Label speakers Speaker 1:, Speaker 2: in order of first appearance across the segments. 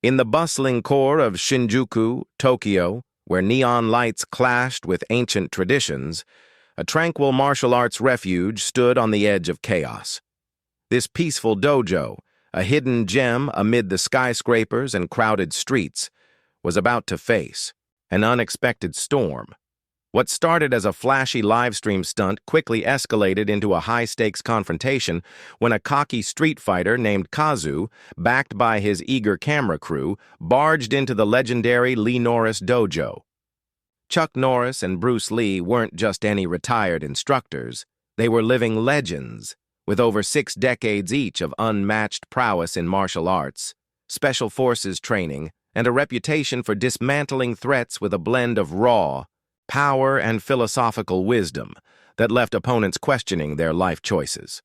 Speaker 1: In the bustling core of Shinjuku, Tokyo, where neon lights clashed with ancient traditions, a tranquil martial arts refuge stood on the edge of chaos. This peaceful dojo, a hidden gem amid the skyscrapers and crowded streets, was about to face an unexpected storm. What started as a flashy livestream stunt quickly escalated into a high-stakes confrontation when a cocky street fighter named Kazu, backed by his eager camera crew, barged into the legendary Norris Dojo. Chuck Norris and Bruce Lee weren't just any retired instructors. They were living legends, with over 6 decades each of unmatched prowess in martial arts, special forces training, and a reputation for dismantling threats with a blend of raw power and philosophical wisdom that left opponents questioning their life choices.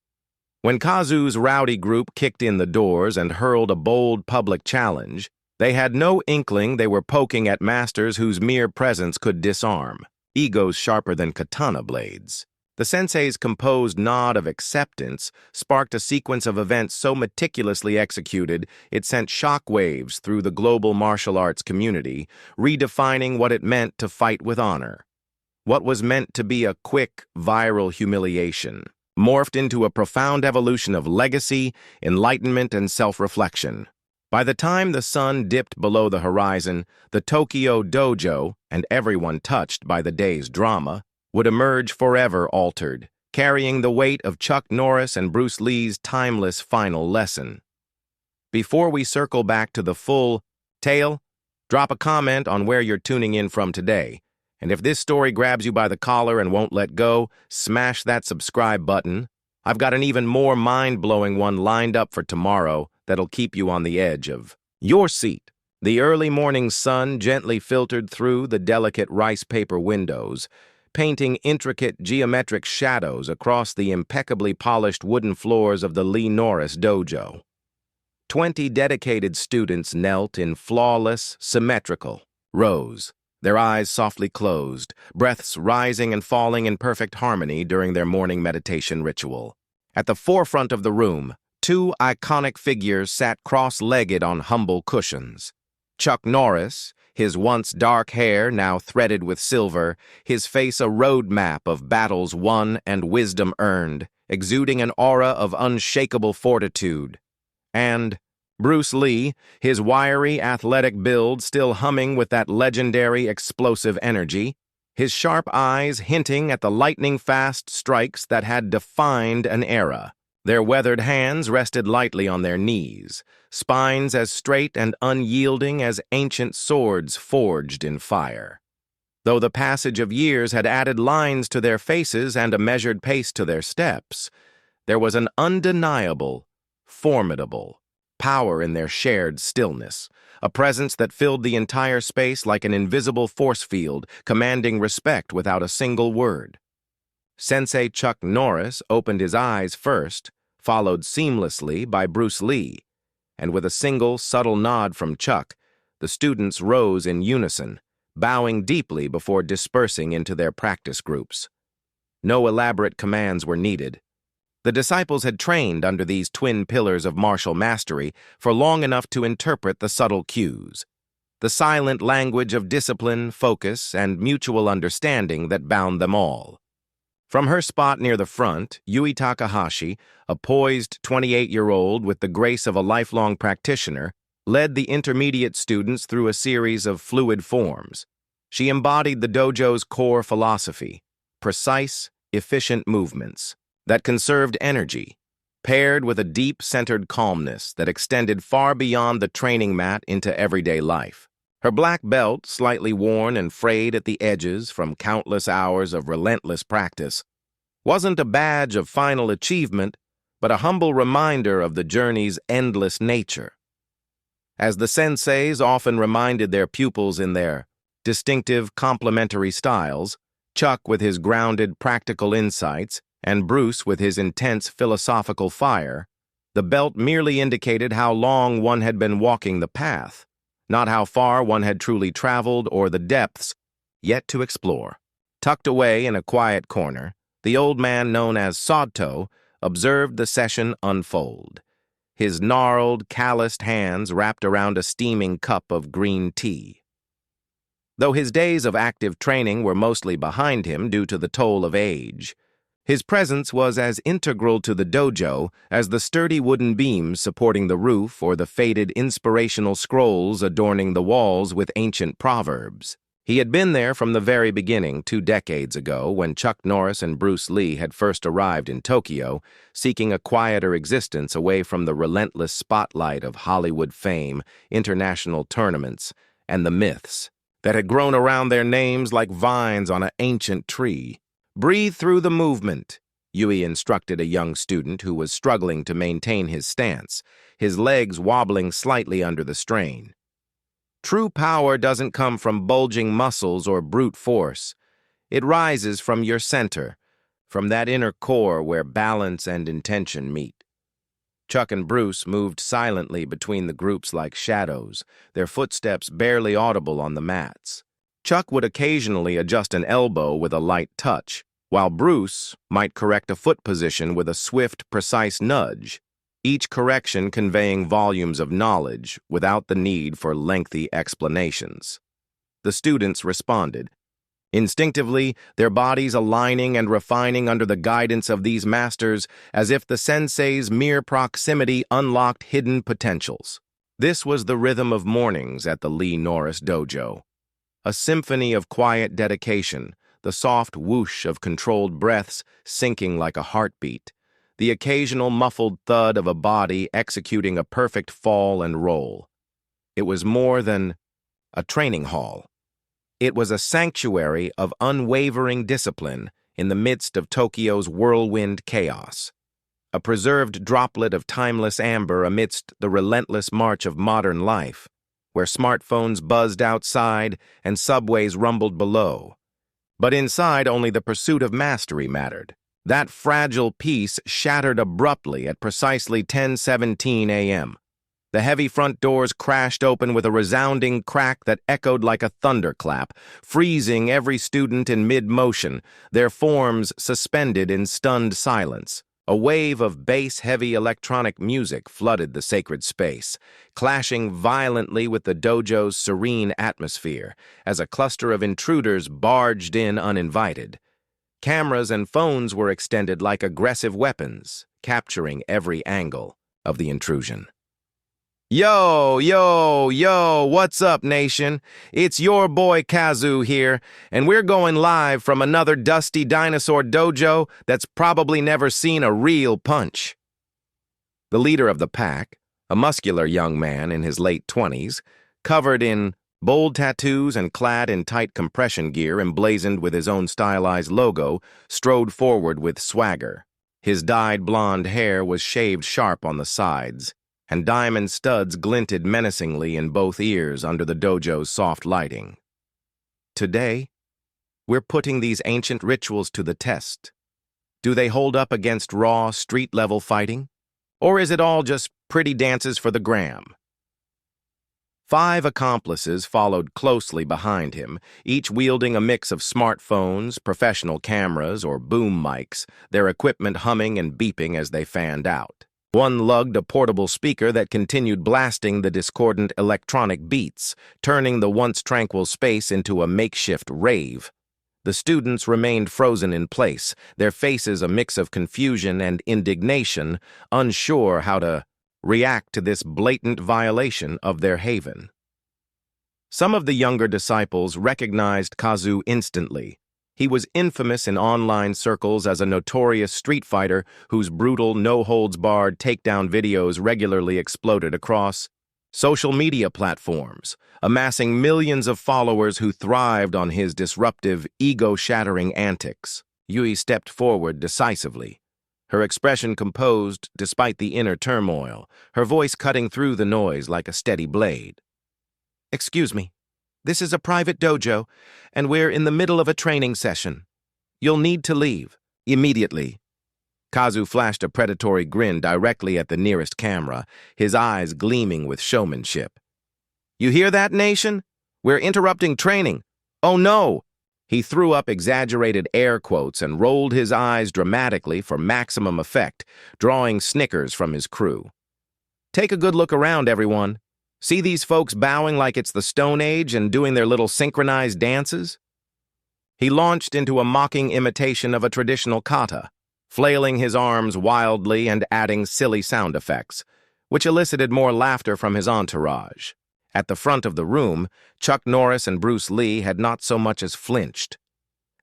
Speaker 1: When Kazu's rowdy group kicked in the doors and hurled a bold public challenge, they had no inkling they were poking at masters whose mere presence could disarm, egos sharper than katana blades. The sensei's composed nod of acceptance sparked a sequence of events so meticulously executed it sent shockwaves through the global martial arts community, redefining what it meant to fight with honor. What was meant to be a quick, viral humiliation morphed into a profound evolution of legacy, enlightenment, and self-reflection. By the time the sun dipped below the horizon, the Tokyo Dojo, and everyone touched by the day's drama, would emerge forever altered, carrying the weight of Chuck Norris and Bruce Lee's timeless final lesson. Before we circle back to the full tale, drop a comment on where you're tuning in from today. And if this story grabs you by the collar and won't let go, smash that subscribe button. I've got an even more mind-blowing one lined up for tomorrow that'll keep you on the edge of your seat. The early morning sun gently filtered through the delicate rice paper windows, painting intricate geometric shadows across the impeccably polished wooden floors of the Norris Dojo. 20 dedicated students knelt in flawless, symmetrical rows, their eyes softly closed, breaths rising and falling in perfect harmony during their morning meditation ritual. At the forefront of the room, 2 iconic figures sat cross-legged on humble cushions. Chuck Norris, his once dark hair now threaded with silver, his face a roadmap of battles won and wisdom earned, exuding an aura of unshakable fortitude. And Bruce Lee, his wiry, athletic build still humming with that legendary explosive energy, his sharp eyes hinting at the lightning-fast strikes that had defined an era. Their weathered hands rested lightly on their knees, spines as straight and unyielding as ancient swords forged in fire. Though the passage of years had added lines to their faces and a measured pace to their steps, there was an undeniable, formidable power in their shared stillness, a presence that filled the entire space like an invisible force field, commanding respect without a single word. Sensei Chuck Norris opened his eyes first, followed seamlessly by Bruce Lee, and with a single, subtle nod from Chuck, the students rose in unison, bowing deeply before dispersing into their practice groups. No elaborate commands were needed. The disciples had trained under these twin pillars of martial mastery for long enough to interpret the subtle cues, the silent language of discipline, focus, and mutual understanding that bound them all. From her spot near the front, Yui Takahashi, a poised 28-year-old with the grace of a lifelong practitioner, led the intermediate students through a series of fluid forms. She embodied the dojo's core philosophy, precise, efficient movements that conserved energy, paired with a deep, centered calmness that extended far beyond the training mat into everyday life. Her black belt, slightly worn and frayed at the edges from countless hours of relentless practice, wasn't a badge of final achievement, but a humble reminder of the journey's endless nature. As the senseis often reminded their pupils in their distinctive complementary styles, Chuck with his grounded practical insights and Bruce with his intense philosophical fire, the belt merely indicated how long one had been walking the path, not how far one had truly traveled or the depths yet to explore. Tucked away in a quiet corner, the old man known as Sato observed the session unfold. his gnarled, calloused hands wrapped around a steaming cup of green tea. Though his days of active training were mostly behind him due to the toll of age, his presence was as integral to the dojo as the sturdy wooden beams supporting the roof or the faded inspirational scrolls adorning the walls with ancient proverbs. He had been there from the very beginning 2 decades ago when Chuck Norris and Bruce Lee had first arrived in Tokyo, seeking a quieter existence away from the relentless spotlight of Hollywood fame, international tournaments, and the myths that had grown around their names like vines on an ancient tree. "Breathe through the movement," Yui instructed a young student who was struggling to maintain his stance, his legs wobbling slightly under the strain. "True power doesn't come from bulging muscles or brute force. It rises from your center, from that inner core where balance and intention meet." Chuck and Bruce moved silently between the groups like shadows, their footsteps barely audible on the mats. Chuck would occasionally adjust an elbow with a light touch, while Bruce might correct a foot position with a swift, precise nudge, each correction conveying volumes of knowledge without the need for lengthy explanations. The students responded, instinctively, their bodies aligning and refining under the guidance of these masters as if the sensei's mere proximity unlocked hidden potentials. This was the rhythm of mornings at the Lee Norris Dojo. A symphony of quiet dedication, the soft whoosh of controlled breaths syncing like a heartbeat, the occasional muffled thud of a body executing a perfect fall and roll. It was more than a training hall. It was a sanctuary of unwavering discipline in the midst of Tokyo's whirlwind chaos, a preserved droplet of timeless amber amidst the relentless march of modern life, where smartphones buzzed outside and subways rumbled below. But inside, only the pursuit of mastery mattered. That fragile peace shattered abruptly at precisely 10:17 a.m. The heavy front doors crashed open with a resounding crack that echoed like a thunderclap, freezing every student in mid-motion, their forms suspended in stunned silence. A wave of bass-heavy electronic music flooded the sacred space, clashing violently with the dojo's serene atmosphere as a cluster of intruders barged in uninvited. Cameras and phones were extended like aggressive weapons, capturing every angle of the intrusion. "Yo, yo, yo, what's up, nation? It's your boy Kazu here, and we're going live from another dusty dinosaur dojo that's probably never seen a real punch." The leader of the pack, a muscular young man in his late 20s, covered in bold tattoos and clad in tight compression gear emblazoned with his own stylized logo, strode forward with swagger. His dyed blonde hair was shaved sharp on the sides, and diamond studs glinted menacingly in both ears under the dojo's soft lighting. "Today, we're putting these ancient rituals to the test. Do they hold up against raw, street-level fighting? Or is it all just pretty dances for the gram?" 5 accomplices followed closely behind him, each wielding a mix of smartphones, professional cameras, or boom mics, their equipment humming and beeping as they fanned out. One lugged a portable speaker that continued blasting the discordant electronic beats, turning the once tranquil space into a makeshift rave. The students remained frozen in place, their faces a mix of confusion and indignation, unsure how to react to this blatant violation of their haven. Some of the younger disciples recognized Kazu instantly. He was infamous in online circles as a notorious street fighter whose brutal, no-holds-barred takedown videos regularly exploded across social media platforms, amassing millions of followers who thrived on his disruptive, ego-shattering antics. Yui stepped forward decisively, her expression composed despite the inner turmoil, her voice cutting through the noise like a steady blade. "Excuse me. This is a private dojo, and we're in the middle of a training session. You'll need to leave immediately." Kazu flashed a predatory grin directly at the nearest camera, his eyes gleaming with showmanship. "You hear that, nation? We're interrupting training. Oh no!" He threw up exaggerated air quotes and rolled his eyes dramatically for maximum effect, drawing snickers from his crew. Take a good look around, everyone. See these folks bowing like it's the Stone Age and doing their little synchronized dances? He launched into a mocking imitation of a traditional kata, flailing his arms wildly and adding silly sound effects, which elicited more laughter from his entourage. At the front of the room, Chuck Norris and Bruce Lee had not so much as flinched.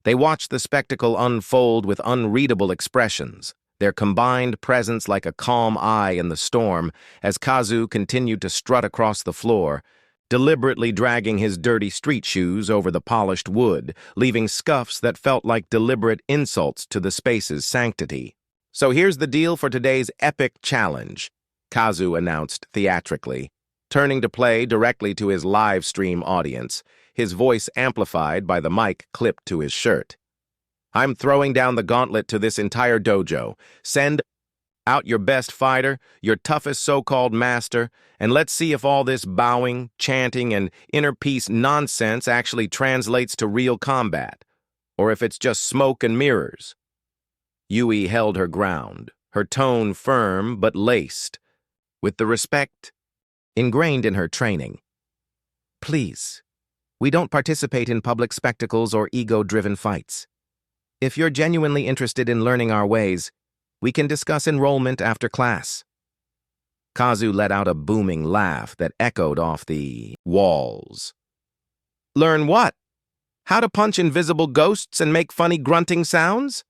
Speaker 1: They watched the spectacle unfold with unreadable expressions, their combined presence like a calm eye in the storm, as Kazu continued to strut across the floor, deliberately dragging his dirty street shoes over the polished wood, leaving scuffs that felt like deliberate insults to the space's sanctity. "So here's the deal for today's epic challenge," Kazu announced theatrically, turning to play directly to his live stream audience, his voice amplified by the mic clipped to his shirt. "I'm throwing down the gauntlet to this entire dojo. Send out your best fighter, your toughest so-called master, and let's see if all this bowing, chanting, and inner peace nonsense actually translates to real combat, or if it's just smoke and mirrors." Yui held her ground, her tone firm but laced, with the respect ingrained in her training. "Please, we don't participate in public spectacles or ego-driven fights. If you're genuinely interested in learning our ways, we can discuss enrollment after class." Kazu let out a booming laugh that echoed off the walls. "Learn what? How to punch invisible ghosts and make funny grunting sounds?"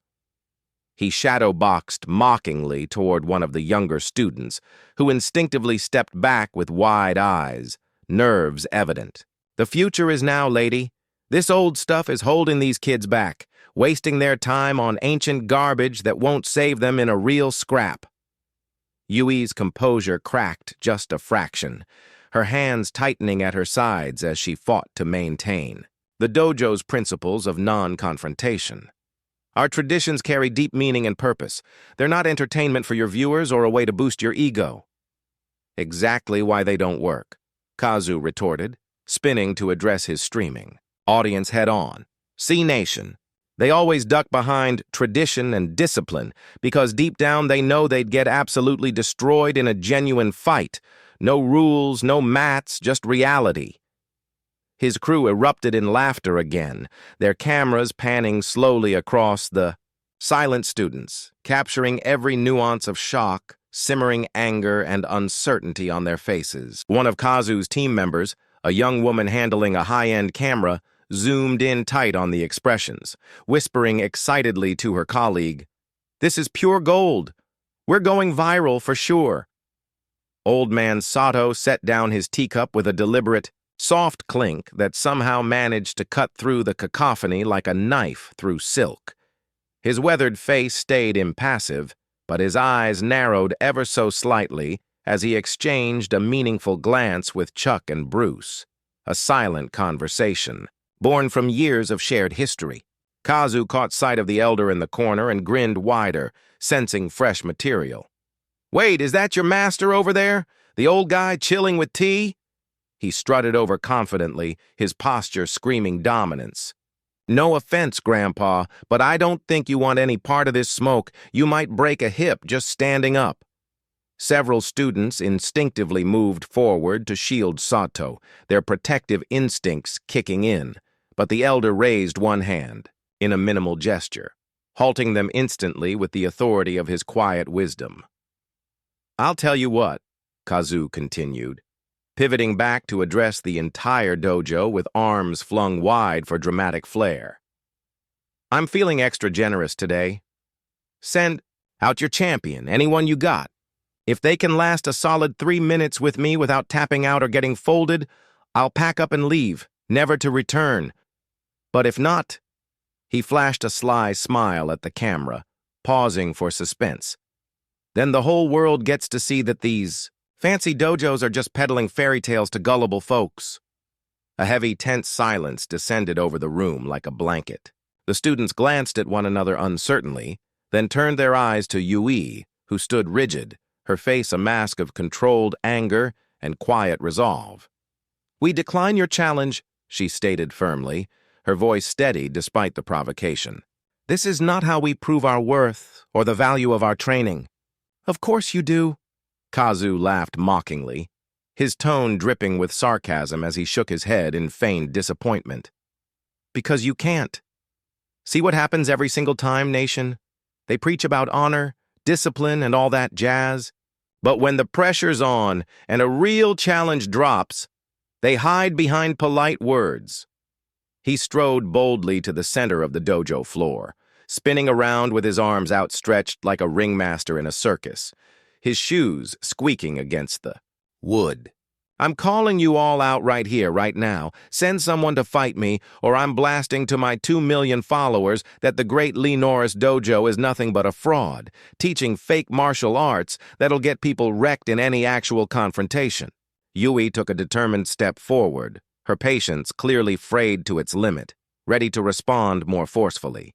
Speaker 1: He shadow-boxed mockingly toward one of the younger students, who instinctively stepped back with wide eyes, nerves evident. "The future is now, lady. This old stuff is holding these kids back, wasting their time on ancient garbage that won't save them in a real scrap." Yui's composure cracked just a fraction, her hands tightening at her sides as she fought to maintain the dojo's principles of non-confrontation. "Our traditions carry deep meaning and purpose. They're not entertainment for your viewers or a way to boost your ego." "Exactly why they don't work," Kazu retorted, spinning to address his streaming audience head-on. "See, Nation, they always duck behind tradition and discipline because deep down they know they'd get absolutely destroyed in a genuine fight. No rules, no mats, just reality." His crew erupted in laughter again, their cameras panning slowly across the silent students, capturing every nuance of shock, simmering anger, and uncertainty on their faces. One of Kazu's team members, a young woman handling a high-end camera, zoomed in tight on the expressions, whispering excitedly to her colleague, "This is pure gold. We're going viral for sure." Old man Sato set down his teacup with a deliberate, soft clink that somehow managed to cut through the cacophony like a knife through silk. His weathered face stayed impassive, but his eyes narrowed ever so slightly as he exchanged a meaningful glance with Chuck and Bruce, a silent conversation, born from years of shared history. Kazu caught sight of the elder in the corner and grinned wider, sensing fresh material. "Wait, is that your master over there? The old guy chilling with tea?" He strutted over confidently, his posture screaming dominance. "No offense, Grandpa, but I don't think you want any part of this smoke. You might break a hip just standing up." Several students instinctively moved forward to shield Sato, their protective instincts kicking in, but the elder raised one hand, in a minimal gesture, halting them instantly with the authority of his quiet wisdom. "I'll tell you what," Kazu continued, pivoting back to address the entire dojo with arms flung wide for dramatic flair. "I'm feeling extra generous today. Send out your champion, anyone you got. If they can last a solid 3 minutes with me without tapping out or getting folded, I'll pack up and leave, never to return. But if not," he flashed a sly smile at the camera, pausing for suspense, "then the whole world gets to see that these fancy dojos are just peddling fairy tales to gullible folks." A heavy, tense silence descended over the room like a blanket. The students glanced at one another uncertainly, then turned their eyes to Yui, who stood rigid, her face a mask of controlled anger and quiet resolve. "We decline your challenge," she stated firmly, her voice steady despite the provocation. "This is not how we prove our worth or the value of our training." "Of course you do," Kazu laughed mockingly, his tone dripping with sarcasm as he shook his head in feigned disappointment. Because you can't. See what happens every single time, nation? They preach about honor, discipline, and all that jazz. But when the pressure's on and a real challenge drops, they hide behind polite words. He strode boldly to the center of the dojo floor, spinning around with his arms outstretched like a ringmaster in a circus, his shoes squeaking against the wood. I'm calling you all out right here, right now. Send someone to fight me, or I'm blasting to my 2 million followers that the great Lee Norris Dojo is nothing but a fraud, teaching fake martial arts that'll get people wrecked in any actual confrontation. Yui took a determined step forward, her patience clearly frayed to its limit, ready to respond more forcefully.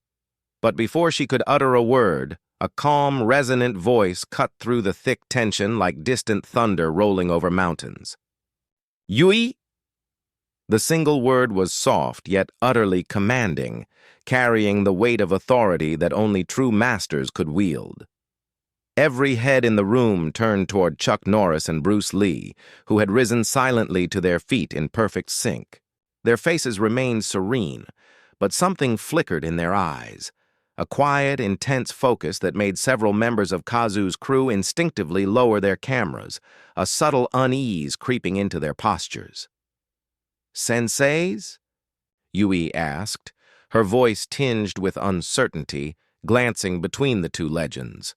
Speaker 1: But before she could utter a word, a calm, resonant voice cut through the thick tension like distant thunder rolling over mountains. Yui? The single word was soft yet utterly commanding, carrying the weight of authority that only true masters could wield. Every head in the room turned toward Chuck Norris and Bruce Lee, who had risen silently to their feet in perfect sync. Their faces remained serene, but something flickered in their eyes, a quiet, intense focus that made several members of Kazu's crew instinctively lower their cameras, a subtle unease creeping into their postures. "Senseis?" Yui asked, her voice tinged with uncertainty, glancing between the two legends.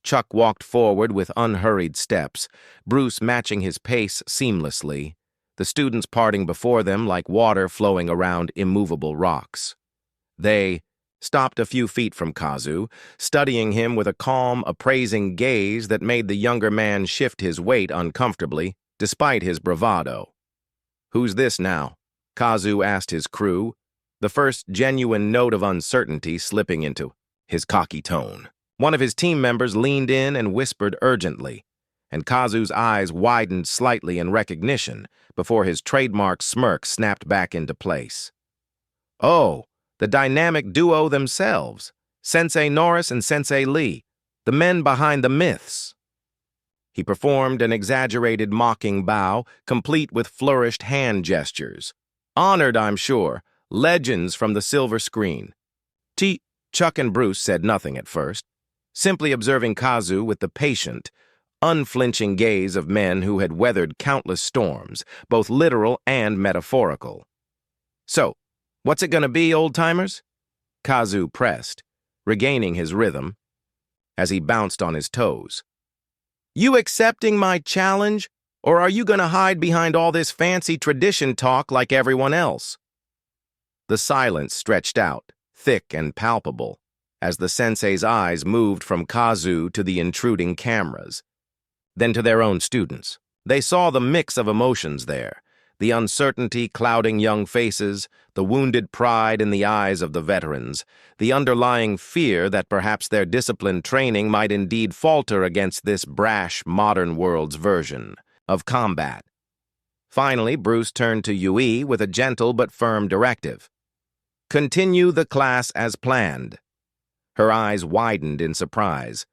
Speaker 1: Chuck walked forward with unhurried steps, Bruce matching his pace seamlessly, the students parting before them like water flowing around immovable rocks. They stopped a few feet from Kazu, studying him with a calm, appraising gaze that made the younger man shift his weight uncomfortably, despite his bravado. "Who's this now?" Kazu asked his crew, the first genuine note of uncertainty slipping into his cocky tone. One of his team members leaned in and whispered urgently, and Kazu's eyes widened slightly in recognition before his trademark smirk snapped back into place. "Oh, the dynamic duo themselves, Sensei Norris and Sensei Lee, the men behind the myths." He performed an exaggerated mocking bow, complete with flourished hand gestures. "Honored, I'm sure. Legends from the silver screen." Chuck and Bruce said nothing at first, simply observing Kazu with the patient, unflinching gaze of men who had weathered countless storms, both literal and metaphorical. "So, what's it gonna be, old-timers?" Kazu pressed, regaining his rhythm, as he bounced on his toes. "You accepting my challenge, or are you gonna hide behind all this fancy tradition talk like everyone else?" The silence stretched out, thick and palpable, as the sensei's eyes moved from Kazu to the intruding cameras, then to their own students. They saw the mix of emotions there, the uncertainty clouding young faces, the wounded pride in the eyes of the veterans, the underlying fear that perhaps their disciplined training might indeed falter against this brash, modern world's version of combat. Finally, Bruce turned to Yui with a gentle but firm directive. "Continue the class as planned." Her eyes widened in surprise.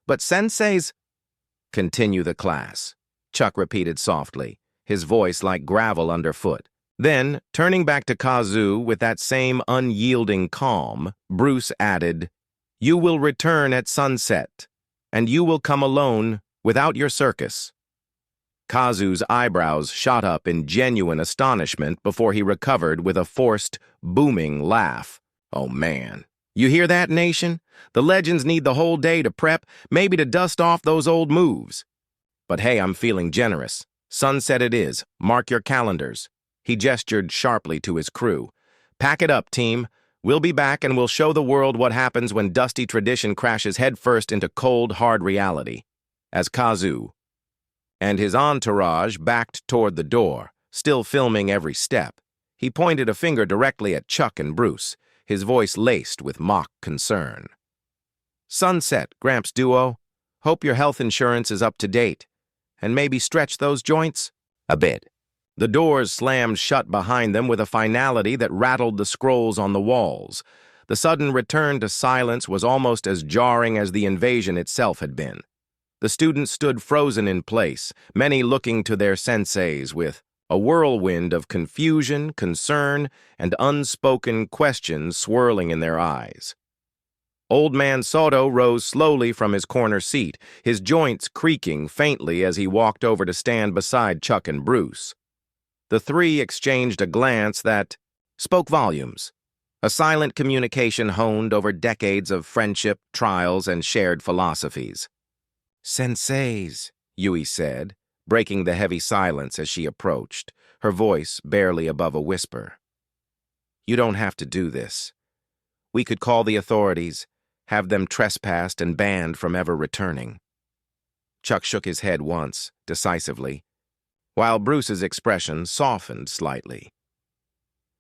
Speaker 1: "But Sensei's—" "Continue the class," Chuck repeated softly, his voice like gravel underfoot. Then, turning back to Kazu with that same unyielding calm, Bruce added, "You will return at sunset, and you will come alone without your circus." Kazu's eyebrows shot up in genuine astonishment before he recovered with a forced, booming laugh. "Oh man. You hear that, nation? The legends need the whole day to prep, maybe to dust off those old moves. But hey, I'm feeling generous. Sunset it is. Mark your calendars." He gestured sharply to his crew. "Pack it up, team. We'll be back and we'll show the world what happens when dusty tradition crashes headfirst into cold, hard reality." As Kazu and his entourage backed toward the door, still filming every step, he pointed a finger directly at Chuck and Bruce, his voice laced with mock concern. "Sunset, Gramps Duo. Hope your health insurance is up to date. And maybe stretch those joints a bit." The doors slammed shut behind them with a finality that rattled the scrolls on the walls. The sudden return to silence was almost as jarring as the invasion itself had been. The students stood frozen in place, many looking to their senseis with a whirlwind of confusion, concern, and unspoken questions swirling in their eyes. Old Man Soto rose slowly from his corner seat, his joints creaking faintly as he walked over to stand beside Chuck and Bruce. The three exchanged a glance that spoke volumes, a silent communication honed over decades of friendship, trials, and shared philosophies. "Senseis," Yui said, breaking the heavy silence as she approached, her voice barely above a whisper. "You don't have to do this. We could call the authorities, have them trespassed and banned from ever returning." Chuck shook his head once, decisively, while Bruce's expression softened slightly.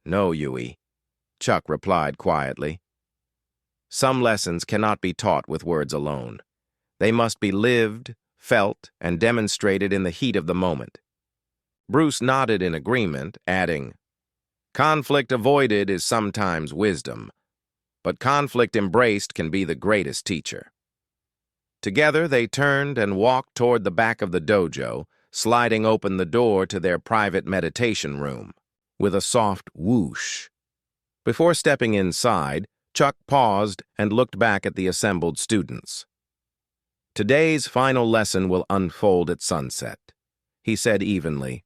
Speaker 1: "No, Yui," Chuck replied quietly. "Some lessons cannot be taught with words alone. They must be lived, felt, and demonstrated in the heat of the moment." Bruce nodded in agreement, adding, "Conflict avoided is sometimes wisdom, but conflict embraced can be the greatest teacher." Together they turned and walked toward the back of the dojo, sliding open the door to their private meditation room, with a soft whoosh. Before stepping inside, Chuck paused and looked back at the assembled students. "Today's final lesson will unfold at sunset," he said evenly.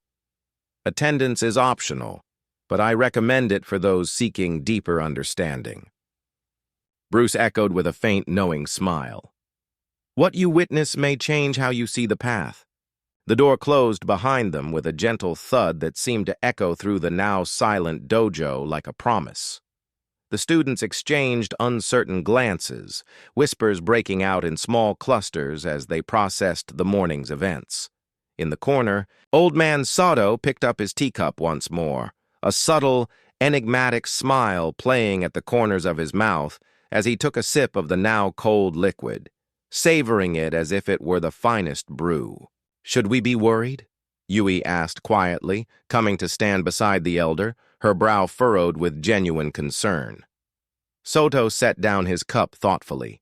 Speaker 1: "Attendance is optional, but I recommend it for those seeking deeper understanding." Bruce echoed with a faint, knowing smile. "What you witness may change how you see the path." The door closed behind them with a gentle thud that seemed to echo through the now silent dojo like a promise. The students exchanged uncertain glances, whispers breaking out in small clusters as they processed the morning's events. In the corner, Old Man Soto picked up his teacup once more, a subtle, enigmatic smile playing at the corners of his mouth as he took a sip of the now cold liquid, savoring it as if it were the finest brew. "Should we be worried?" Yui asked quietly, coming to stand beside the elder, her brow furrowed with genuine concern. Soto set down his cup thoughtfully.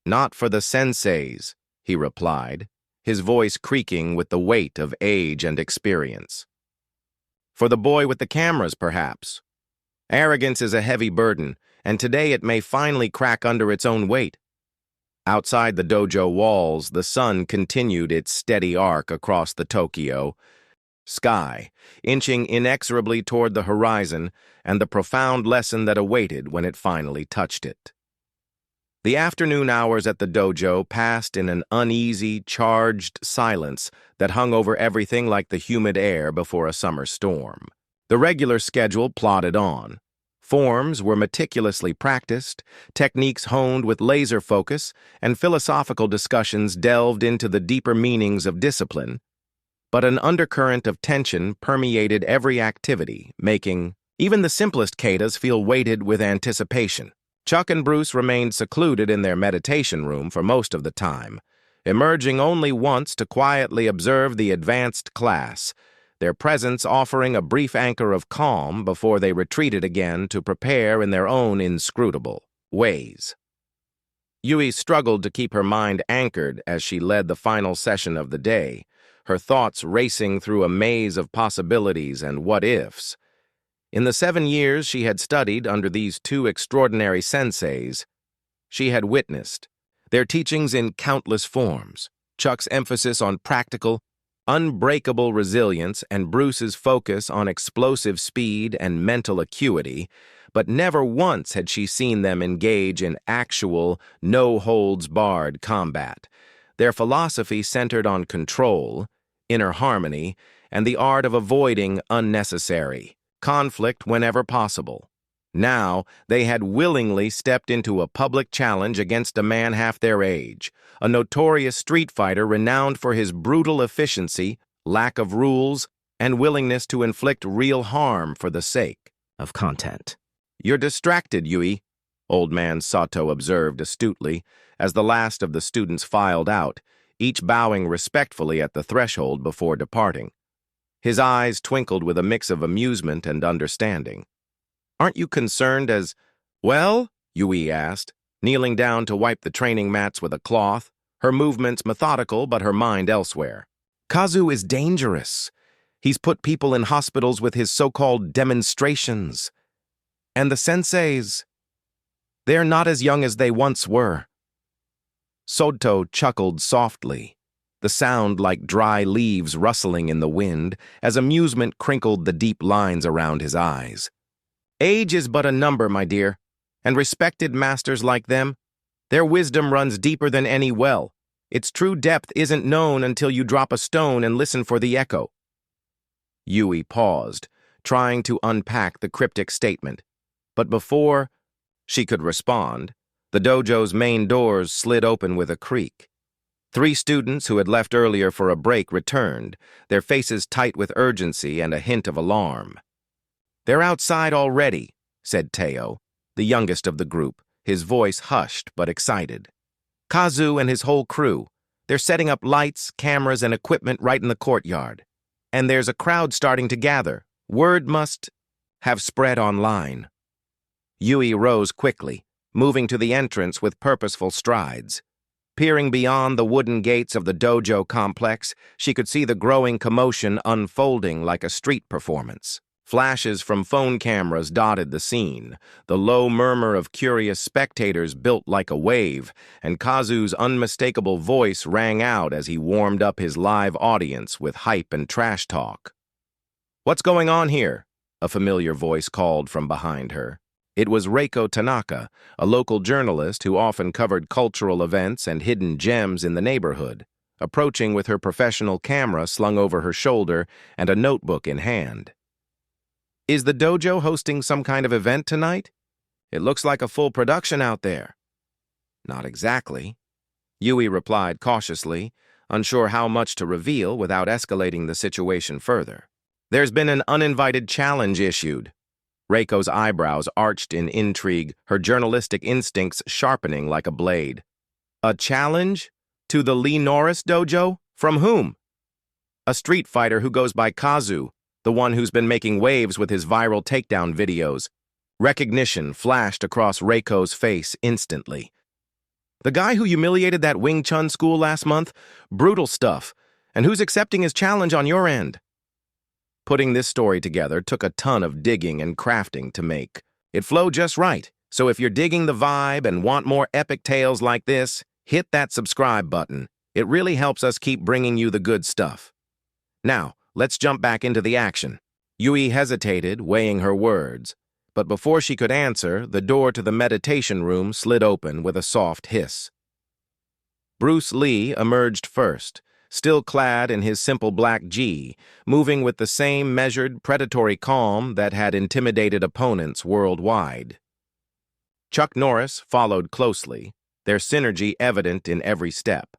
Speaker 1: "Not for the senseis," he replied, his voice creaking with the weight of age and experience. "For the boy with the cameras, perhaps. Arrogance is a heavy burden, and today it may finally crack under its own weight." Outside the dojo walls, the sun continued its steady arc across the Tokyo sky, inching inexorably toward the horizon and the profound lesson that awaited when it finally touched it. The afternoon hours at the dojo passed in an uneasy, charged silence that hung over everything like the humid air before a summer storm. The regular schedule plodded on. Forms were meticulously practiced, techniques honed with laser focus, and philosophical discussions delved into the deeper meanings of discipline. But an undercurrent of tension permeated every activity, making even the simplest katas feel weighted with anticipation. Chuck and Bruce remained secluded in their meditation room for most of the time, emerging only once to quietly observe the advanced class, their presence offering a brief anchor of calm before they retreated again to prepare in their own inscrutable ways. Yui struggled to keep her mind anchored as she led the final session of the day, her thoughts racing through a maze of possibilities and what-ifs. In the 7 years she had studied under these two extraordinary senseis, she had witnessed their teachings in countless forms, Chuck's emphasis on practical, unbreakable resilience and Bruce's focus on explosive speed and mental acuity, but never once had she seen them engage in actual, no-holds-barred combat. Their philosophy centered on control, inner harmony, and the art of avoiding unnecessary conflict whenever possible. Now, they had willingly stepped into a public challenge against a man half their age, a notorious street fighter renowned for his brutal efficiency, lack of rules, and willingness to inflict real harm for the sake of content. "You're distracted, Yui," Old Man Soto observed astutely, as the last of the students filed out, each bowing respectfully at the threshold before departing. His eyes twinkled with a mix of amusement and understanding. "Aren't you concerned as well?" Yui asked, kneeling down to wipe the training mats with a cloth, her movements methodical but her mind elsewhere. Kazu is dangerous. He's put people in hospitals with his so-called demonstrations. And the senseis, they're not as young as they once were. Soto chuckled softly, the sound like dry leaves rustling in the wind as amusement crinkled the deep lines around his eyes. Age is but a number, my dear, and respected masters like them, their wisdom runs deeper than any well. Its true depth isn't known until you drop a stone and listen for the echo. Yui paused, trying to unpack the cryptic statement. But before she could respond, the dojo's main doors slid open with a creak. 3 students who had left earlier for a break returned, their faces tight with urgency and a hint of alarm. "They're outside already," said Teo, the youngest of the group, his voice hushed but excited. "Kazu and his whole crew. They're setting up lights, cameras, and equipment right in the courtyard. And there's a crowd starting to gather. Word must have spread online." Yui rose quickly, moving to the entrance with purposeful strides. Peering beyond the wooden gates of the dojo complex, she could see the growing commotion unfolding like a street performance. Flashes from phone cameras dotted the scene, the low murmur of curious spectators built like a wave, and Kazu's unmistakable voice rang out as he warmed up his live audience with hype and trash talk. "What's going on here?" a familiar voice called from behind her. It was Reiko Tanaka, a local journalist who often covered cultural events and hidden gems in the neighborhood, approaching with her professional camera slung over her shoulder and a notebook in hand. "Is the dojo hosting some kind of event tonight? It looks like a full production out there." "Not exactly," Yui replied cautiously, unsure how much to reveal without escalating the situation further. "There's been an uninvited challenge issued." Reiko's eyebrows arched in intrigue, her journalistic instincts sharpening like a blade. "A challenge? To the Lee Norris dojo? From whom?" "A street fighter who goes by Kazu, the one who's been making waves with his viral takedown videos." Recognition flashed across Reiko's face instantly. "The guy who humiliated that Wing Chun school last month? Brutal stuff. And who's accepting his challenge on your end?" Putting this story together took a ton of digging and crafting to make. It flowed just right, so if you're digging the vibe and want more epic tales like this, hit that subscribe button. It really helps us keep bringing you the good stuff. Now, let's jump back into the action. Yui hesitated, weighing her words, but before she could answer, the door to the meditation room slid open with a soft hiss. Bruce Lee emerged first, still clad in his simple black gi, moving with the same measured, predatory calm that had intimidated opponents worldwide. Chuck Norris followed closely, their synergy evident in every step.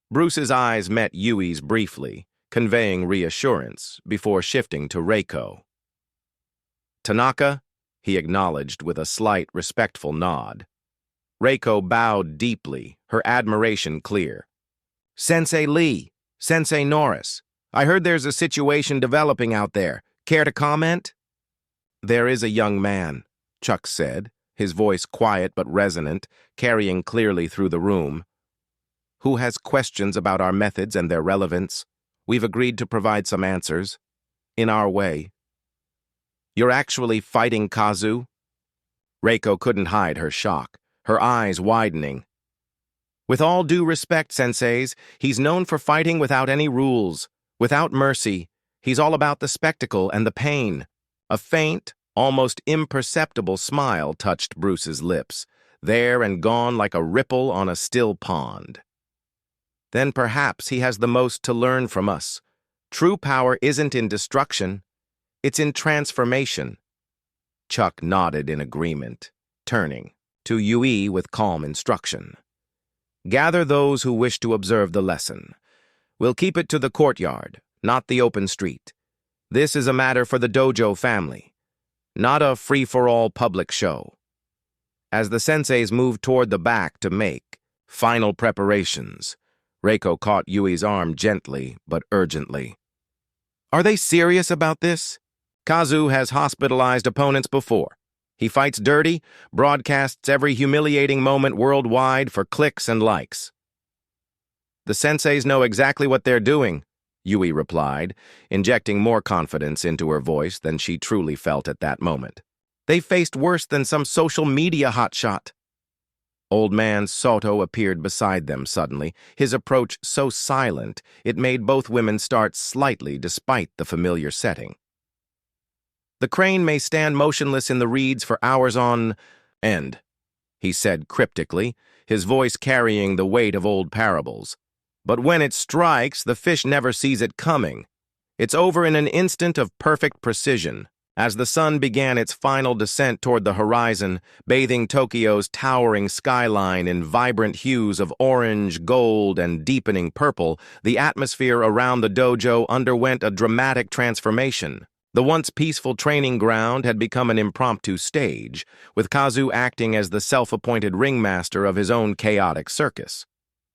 Speaker 1: Bruce's eyes met Yui's briefly, conveying reassurance before shifting to Reiko. "Tanaka," he acknowledged with a slight, respectful nod. Reiko bowed deeply, her admiration clear. "Sensei Lee, Sensei Norris, I heard there's a situation developing out there. Care to comment?" "There is a young man," Chuck said, his voice quiet but resonant, carrying clearly through the room, "who has questions about our methods and their relevance. We've agreed to provide some answers, in our way." "You're actually fighting Kazu?" Reiko couldn't hide her shock, her eyes widening. "With all due respect, senseis, he's known for fighting without any rules, without mercy. He's all about the spectacle and the pain." A faint, almost imperceptible smile touched Bruce's lips, there and gone like a ripple on a still pond. "Then perhaps he has the most to learn from us. True power isn't in destruction, it's in transformation." Chuck nodded in agreement, turning to Yui with calm instruction. "Gather those who wish to observe the lesson. We'll keep it to the courtyard, not the open street. This is a matter for the dojo family, not a free-for-all public show." As the senseis moved toward the back to make final preparations, Reiko caught Yui's arm gently but urgently. "Are they serious about this? Kazu has hospitalized opponents before. He fights dirty, broadcasts every humiliating moment worldwide for clicks and likes." The senseis know exactly what they're doing, Yui replied, injecting more confidence into her voice than she truly felt at that moment. They faced worse than some social media hotshot. Old man Soto appeared beside them suddenly, his approach so silent it made both women start slightly despite the familiar setting. The crane may stand motionless in the reeds for hours on end, he said cryptically, his voice carrying the weight of old parables. But when it strikes, the fish never sees it coming. It's over in an instant of perfect precision. As the sun began its final descent toward the horizon, bathing Tokyo's towering skyline in vibrant hues of orange, gold, and deepening purple, the atmosphere around the dojo underwent a dramatic transformation. The once peaceful training ground had become an impromptu stage, with Kazu acting as the self-appointed ringmaster of his own chaotic circus.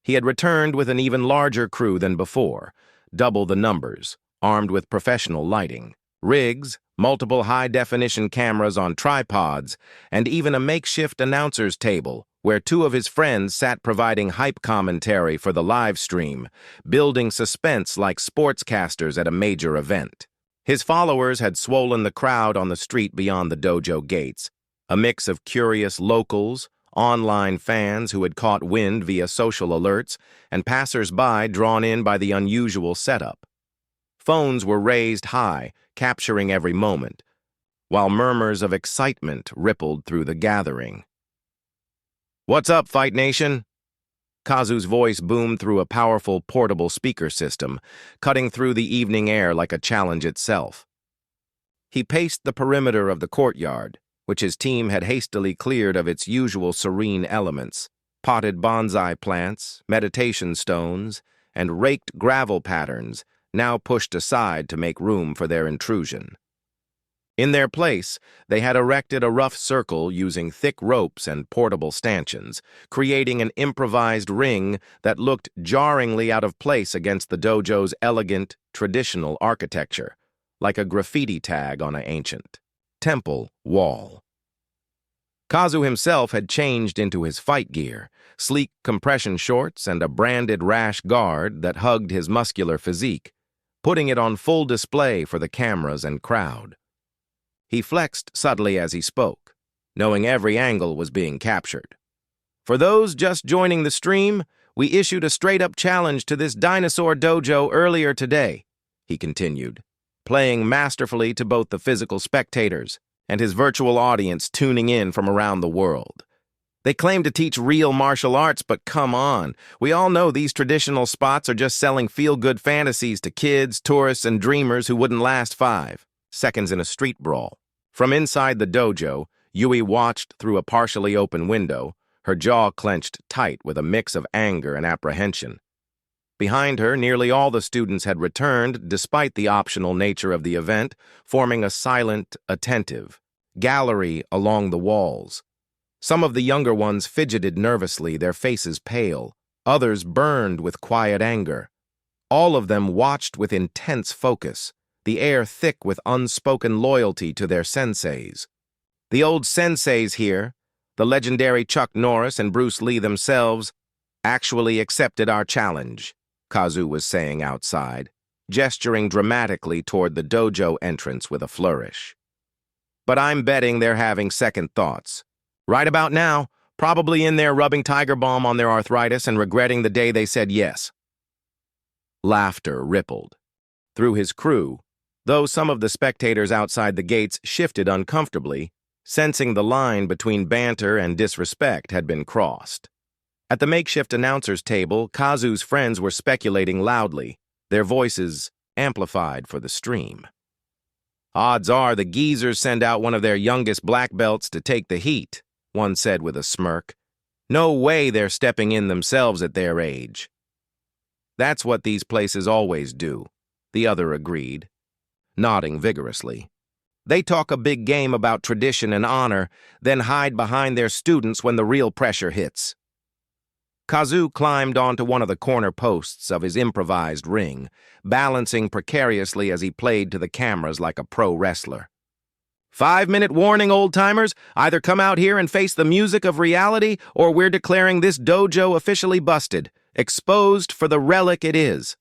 Speaker 1: He had returned with an even larger crew than before, double the numbers, armed with professional lighting, rigs, multiple high-definition cameras on tripods, and even a makeshift announcer's table where two of his friends sat providing hype commentary for the live stream, building suspense like sportscasters at a major event. His followers had swollen the crowd on the street beyond the dojo gates, a mix of curious locals, online fans who had caught wind via social alerts, and passers-by drawn in by the unusual setup. Phones were raised high, capturing every moment, while murmurs of excitement rippled through the gathering. "What's up, Fight Nation?" Kazu's voice boomed through a powerful portable speaker system, cutting through the evening air like a challenge itself. He paced the perimeter of the courtyard, which his team had hastily cleared of its usual serene elements, potted bonsai plants, meditation stones, and raked gravel patterns, now pushed aside to make room for their intrusion. In their place, they had erected a rough circle using thick ropes and portable stanchions, creating an improvised ring that looked jarringly out of place against the dojo's elegant, traditional architecture, like a graffiti tag on an ancient temple wall. Kazu himself had changed into his fight gear, sleek compression shorts and a branded rash guard that hugged his muscular physique, putting it on full display for the cameras and crowd. He flexed subtly as he spoke, knowing every angle was being captured. "For those just joining the stream, we issued a straight-up challenge to this dinosaur dojo earlier today," he continued, playing masterfully to both the physical spectators and his virtual audience tuning in from around the world. "They claim to teach real martial arts, but come on. We all know these traditional spots are just selling feel-good fantasies to kids, tourists, and dreamers who wouldn't last 5 seconds in a street brawl." From inside the dojo, Yui watched through a partially open window, her jaw clenched tight with a mix of anger and apprehension. Behind her, nearly all the students had returned, despite the optional nature of the event, forming a silent, attentive gallery along the walls. Some of the younger ones fidgeted nervously, their faces pale. Others burned with quiet anger. All of them watched with intense focus, the air thick with unspoken loyalty to their senseis. The old senseis here, the legendary Chuck Norris and Bruce Lee themselves, actually accepted our challenge, Kazu was saying outside, gesturing dramatically toward the dojo entrance with a flourish. "But I'm betting they're having second thoughts. Right about now, probably in there rubbing Tiger Balm on their arthritis and regretting the day they said yes." Laughter rippled through his crew, though some of the spectators outside the gates shifted uncomfortably, sensing the line between banter and disrespect had been crossed. At the makeshift announcer's table, Kazu's friends were speculating loudly, their voices amplified for the stream. "Odds are the geezers send out one of their youngest black belts to take the heat," one said with a smirk. "No way they're stepping in themselves at their age." "That's what these places always do," the other agreed, nodding vigorously. "They talk a big game about tradition and honor, then hide behind their students when the real pressure hits." Kazu climbed onto one of the corner posts of his improvised ring, balancing precariously as he played to the cameras like a pro wrestler. "5-minute warning, old-timers. Either come out here and face the music of reality, or we're declaring this dojo officially busted. Exposed for the relic it is.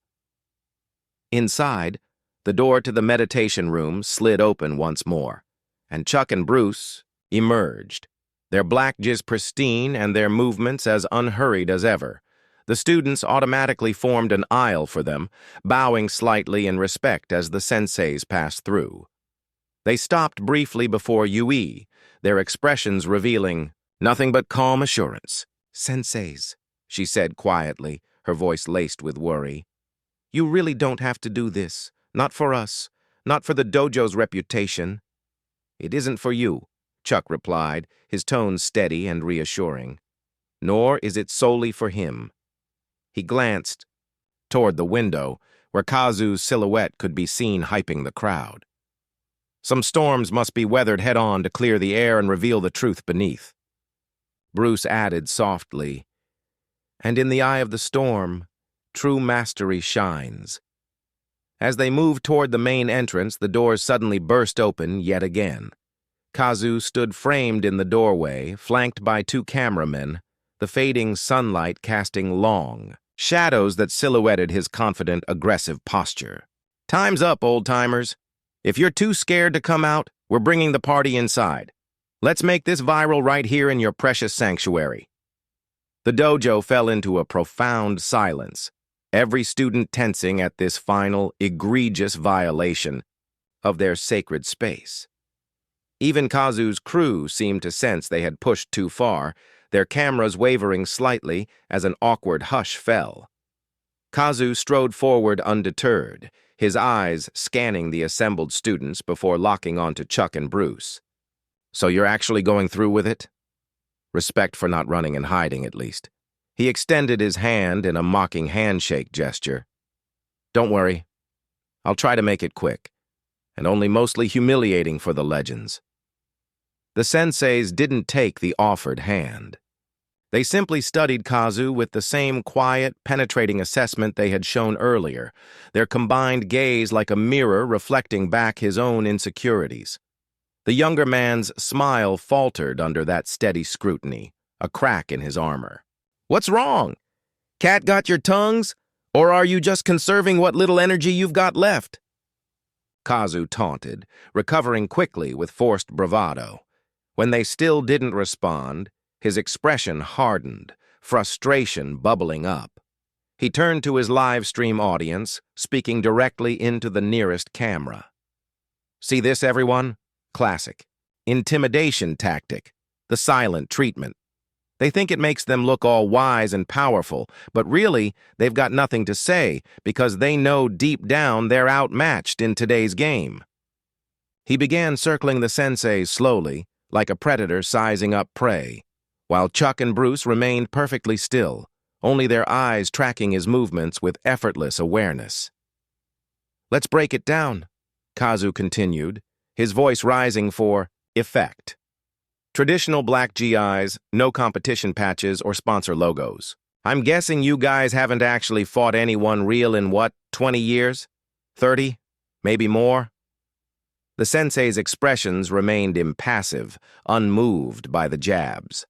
Speaker 1: Inside, the door to the meditation room slid open once more, and Chuck and Bruce emerged, their black jizz pristine and their movements as unhurried as ever. The students automatically formed an aisle for them, bowing slightly in respect as the senseis passed through. They stopped briefly before Yui, their expressions revealing nothing but calm assurance. "Senseis," she said quietly, her voice laced with worry. "You really don't have to do this. Not for us. Not for the dojo's reputation." "It isn't for you," Chuck replied, his tone steady and reassuring. "Nor is it solely for him." He glanced toward the window, where Kazu's silhouette could be seen hyping the crowd. Some storms must be weathered head-on to clear the air and reveal the truth beneath. Bruce added softly, "And in the eye of the storm, true mastery shines." As they moved toward the main entrance, the doors suddenly burst open yet again. Kazu stood framed in the doorway, flanked by two cameramen, the fading sunlight casting long shadows that silhouetted his confident, aggressive posture. "Time's up, old-timers. If you're too scared to come out, we're bringing the party inside. Let's make this viral right here in your precious sanctuary." The dojo fell into a profound silence, every student tensing at this final, egregious violation of their sacred space. Even Kazu's crew seemed to sense they had pushed too far, their cameras wavering slightly as an awkward hush fell. Kazu strode forward undeterred, his eyes scanning the assembled students before locking onto Chuck and Bruce. "So you're actually going through with it?" Respect for not running and hiding, at least. He extended his hand in a mocking handshake gesture. "Don't worry. I'll try to make it quick, and only mostly humiliating for the legends." The senseis didn't take the offered hand. They simply studied Kazu with the same quiet, penetrating assessment they had shown earlier, their combined gaze like a mirror reflecting back his own insecurities. The younger man's smile faltered under that steady scrutiny, a crack in his armor. "What's wrong? Cat got your tongues? Or are you just conserving what little energy you've got left?" Kazu taunted, recovering quickly with forced bravado. When they still didn't respond, his expression hardened, frustration bubbling up. He turned to his live stream audience, speaking directly into the nearest camera. "See this, everyone? Classic. Intimidation tactic. The silent treatment. They think it makes them look all wise and powerful, but really, they've got nothing to say because they know deep down they're outmatched in today's game." He began circling the senseis slowly, like a predator sizing up prey, while Chuck and Bruce remained perfectly still, only their eyes tracking his movements with effortless awareness. "Let's break it down," Kazu continued, his voice rising for effect. "Traditional black GIs, no competition patches or sponsor logos. I'm guessing you guys haven't actually fought anyone real in what, 20 years? 30? Maybe more?" The sensei's expressions remained impassive, unmoved by the jabs.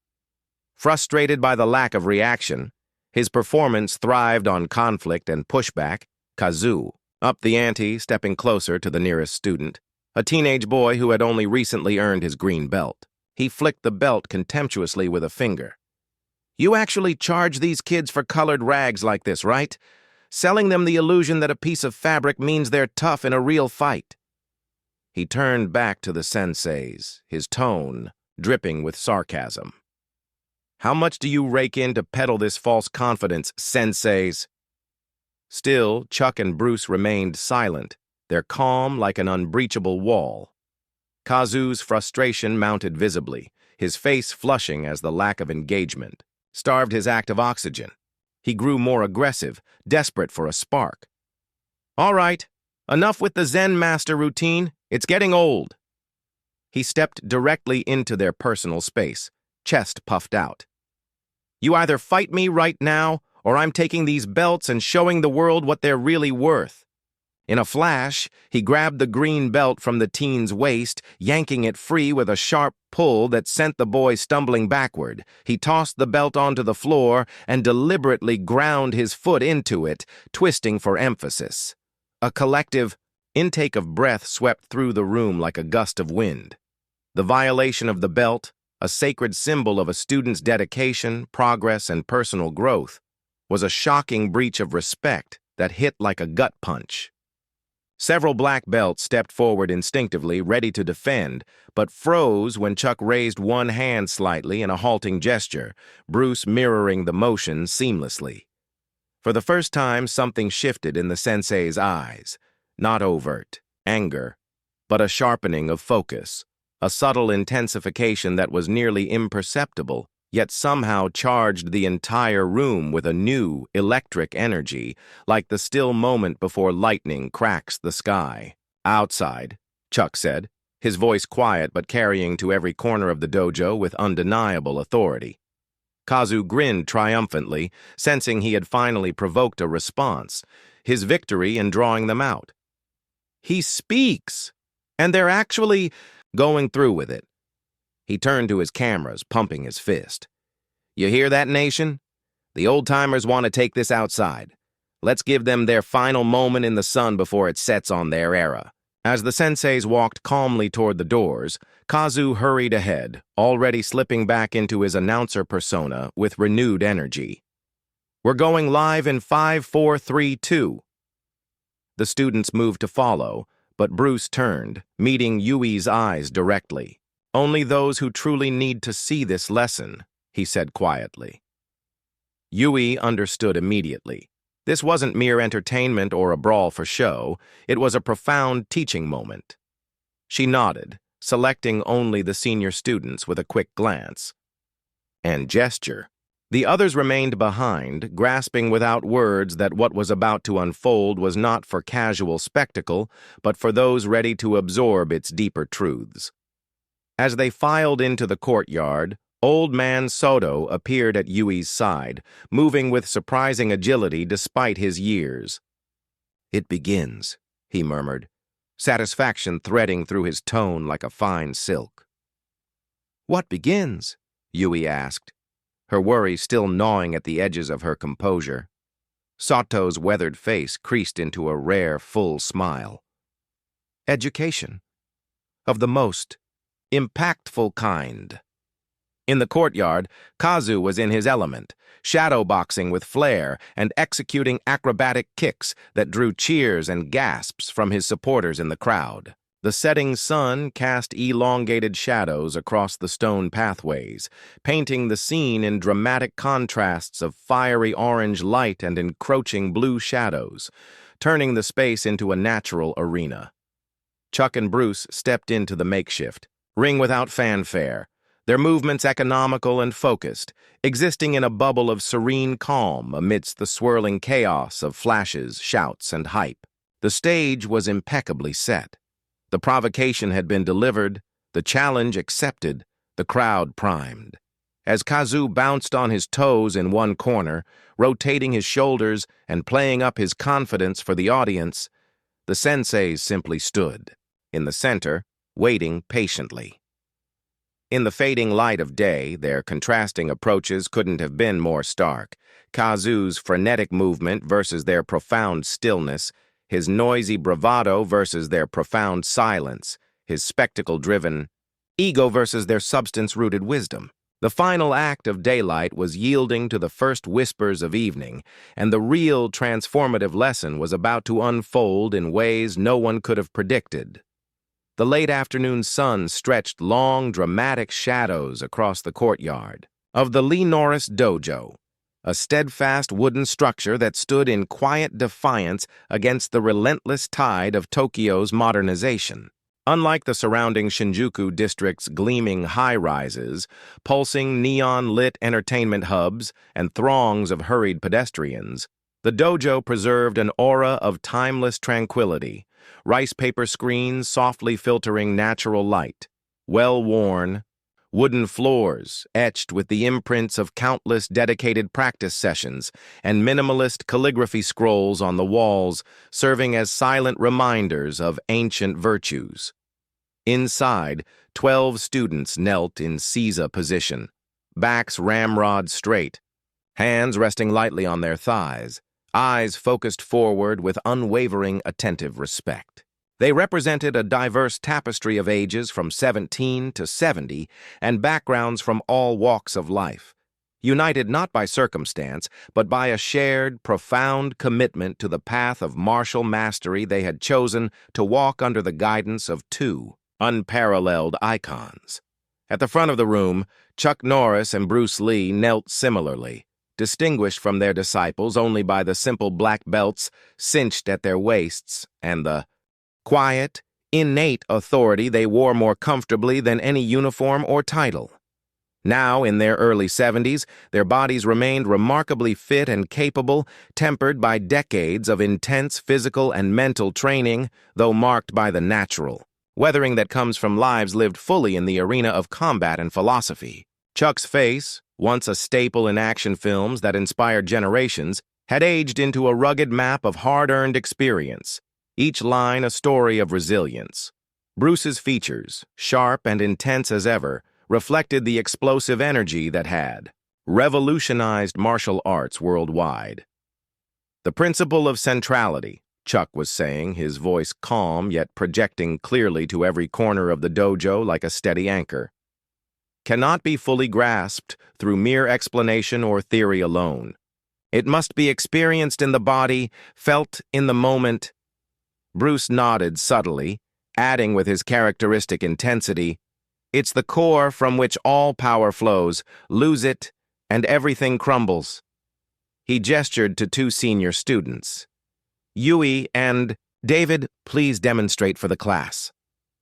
Speaker 1: Frustrated by the lack of reaction, his performance thrived on conflict and pushback. Kazu upped the ante, stepping closer to the nearest student, a teenage boy who had only recently earned his green belt. He flicked the belt contemptuously with a finger. "You actually charge these kids for colored rags like this, right? Selling them the illusion that a piece of fabric means they're tough in a real fight." He turned back to the senseis, his tone dripping with sarcasm. "How much do you rake in to peddle this false confidence, senseis?" Still, Chuck and Bruce remained silent, their calm like an unbreachable wall. Kazu's frustration mounted visibly, his face flushing as the lack of engagement starved his active oxygen. He grew more aggressive, desperate for a spark. "All right, enough with the Zen master routine. It's getting old." He stepped directly into their personal space, chest puffed out. "You either fight me right now, or I'm taking these belts and showing the world what they're really worth. In a flash, he grabbed the green belt from the teen's waist, yanking it free with a sharp pull that sent the boy stumbling backward. He tossed the belt onto the floor and deliberately ground his foot into it, twisting for emphasis. A collective intake of breath swept through the room like a gust of wind. The violation of the belt, a sacred symbol of a student's dedication, progress, and personal growth, was a shocking breach of respect that hit like a gut punch. Several black belts stepped forward instinctively, ready to defend, but froze when Chuck raised one hand slightly in a halting gesture, Bruce mirroring the motion seamlessly. For the first time, something shifted in the sensei's eyes. Not overt anger, but a sharpening of focus, a subtle intensification that was nearly imperceptible, yet somehow charged the entire room with a new, electric energy, like the still moment before lightning cracks the sky. "Outside," Chuck said, his voice quiet but carrying to every corner of the dojo with undeniable authority. Kazu grinned triumphantly, sensing he had finally provoked a response, his victory in drawing them out. "He speaks, and they're actually going through with it." He turned to his cameras, pumping his fist. "You hear that, nation? The old-timers want to take this outside. Let's give them their final moment in the sun before it sets on their era." As the senseis walked calmly toward the doors, Kazu hurried ahead, already slipping back into his announcer persona with renewed energy. "We're going live in 5, 4, 3, 2. The students moved to follow, but Bruce turned, meeting Yui's eyes directly. "Only those who truly need to see this lesson," he said quietly. Yui understood immediately. This wasn't mere entertainment or a brawl for show, it was a profound teaching moment. She nodded, selecting only the senior students with a quick glance and gesture. The others remained behind, grasping without words that what was about to unfold was not for casual spectacle, but for those ready to absorb its deeper truths. As they filed into the courtyard, Old Man Soto appeared at Yui's side, moving with surprising agility despite his years. "It begins," he murmured, satisfaction threading through his tone like a fine silk. "What begins?" Yui asked, her worry still gnawing at the edges of her composure. Soto's weathered face creased into a rare, full smile. "Education. Of the most impactful kind." In the courtyard, Kazu was in his element, shadowboxing with flair and executing acrobatic kicks that drew cheers and gasps from his supporters in the crowd. The setting sun cast elongated shadows across the stone pathways, painting the scene in dramatic contrasts of fiery orange light and encroaching blue shadows, turning the space into a natural arena. Chuck and Bruce stepped into the makeshift, ring without fanfare, their movements economical and focused, existing in a bubble of serene calm amidst the swirling chaos of flashes, shouts, and hype. The stage was impeccably set. The provocation had been delivered, the challenge accepted, the crowd primed. As Kazu bounced on his toes in one corner, rotating his shoulders and playing up his confidence for the audience, the senseis simply stood, in the center, waiting patiently. In the fading light of day, their contrasting approaches couldn't have been more stark. Kazu's frenetic movement versus their profound stillness, his noisy bravado versus their profound silence, his spectacle-driven ego versus their substance-rooted wisdom. The final act of daylight was yielding to the first whispers of evening, and the real transformative lesson was about to unfold in ways no one could have predicted. The late afternoon sun stretched long, dramatic shadows across the courtyard of the Norris Dojo, a steadfast wooden structure that stood in quiet defiance against the relentless tide of Tokyo's modernization. Unlike the surrounding Shinjuku district's gleaming high-rises, pulsing neon-lit entertainment hubs, and throngs of hurried pedestrians, the dojo preserved an aura of timeless tranquility, rice paper screens softly filtering natural light, well-worn, wooden floors etched with the imprints of countless dedicated practice sessions, and minimalist calligraphy scrolls on the walls serving as silent reminders of ancient virtues. Inside, 12 students knelt in Caesar position, backs ramrod straight, hands resting lightly on their thighs, eyes focused forward with unwavering attentive respect. They represented a diverse tapestry of ages from 17 to 70 and backgrounds from all walks of life, united not by circumstance, but by a shared, profound commitment to the path of martial mastery they had chosen to walk under the guidance of two unparalleled icons. At the front of the room, Chuck Norris and Bruce Lee knelt similarly, distinguished from their disciples only by the simple black belts cinched at their waists and the quiet, innate authority they wore more comfortably than any uniform or title. Now, in their early 70s, their bodies remained remarkably fit and capable, tempered by decades of intense physical and mental training, though marked by the natural weathering that comes from lives lived fully in the arena of combat and philosophy. Chuck's face, once a staple in action films that inspired generations, had aged into a rugged map of hard-earned experience, each line a story of resilience. Bruce's features, sharp and intense as ever, reflected the explosive energy that had revolutionized martial arts worldwide. The principle of centrality, Chuck was saying, his voice calm yet projecting clearly to every corner of the dojo like a steady anchor, cannot be fully grasped through mere explanation or theory alone. It must be experienced in the body, felt in the moment. Bruce nodded subtly, adding with his characteristic intensity, "It's the core from which all power flows. Lose it, and everything crumbles." He gestured to two senior students. "Yui and David, please demonstrate for the class."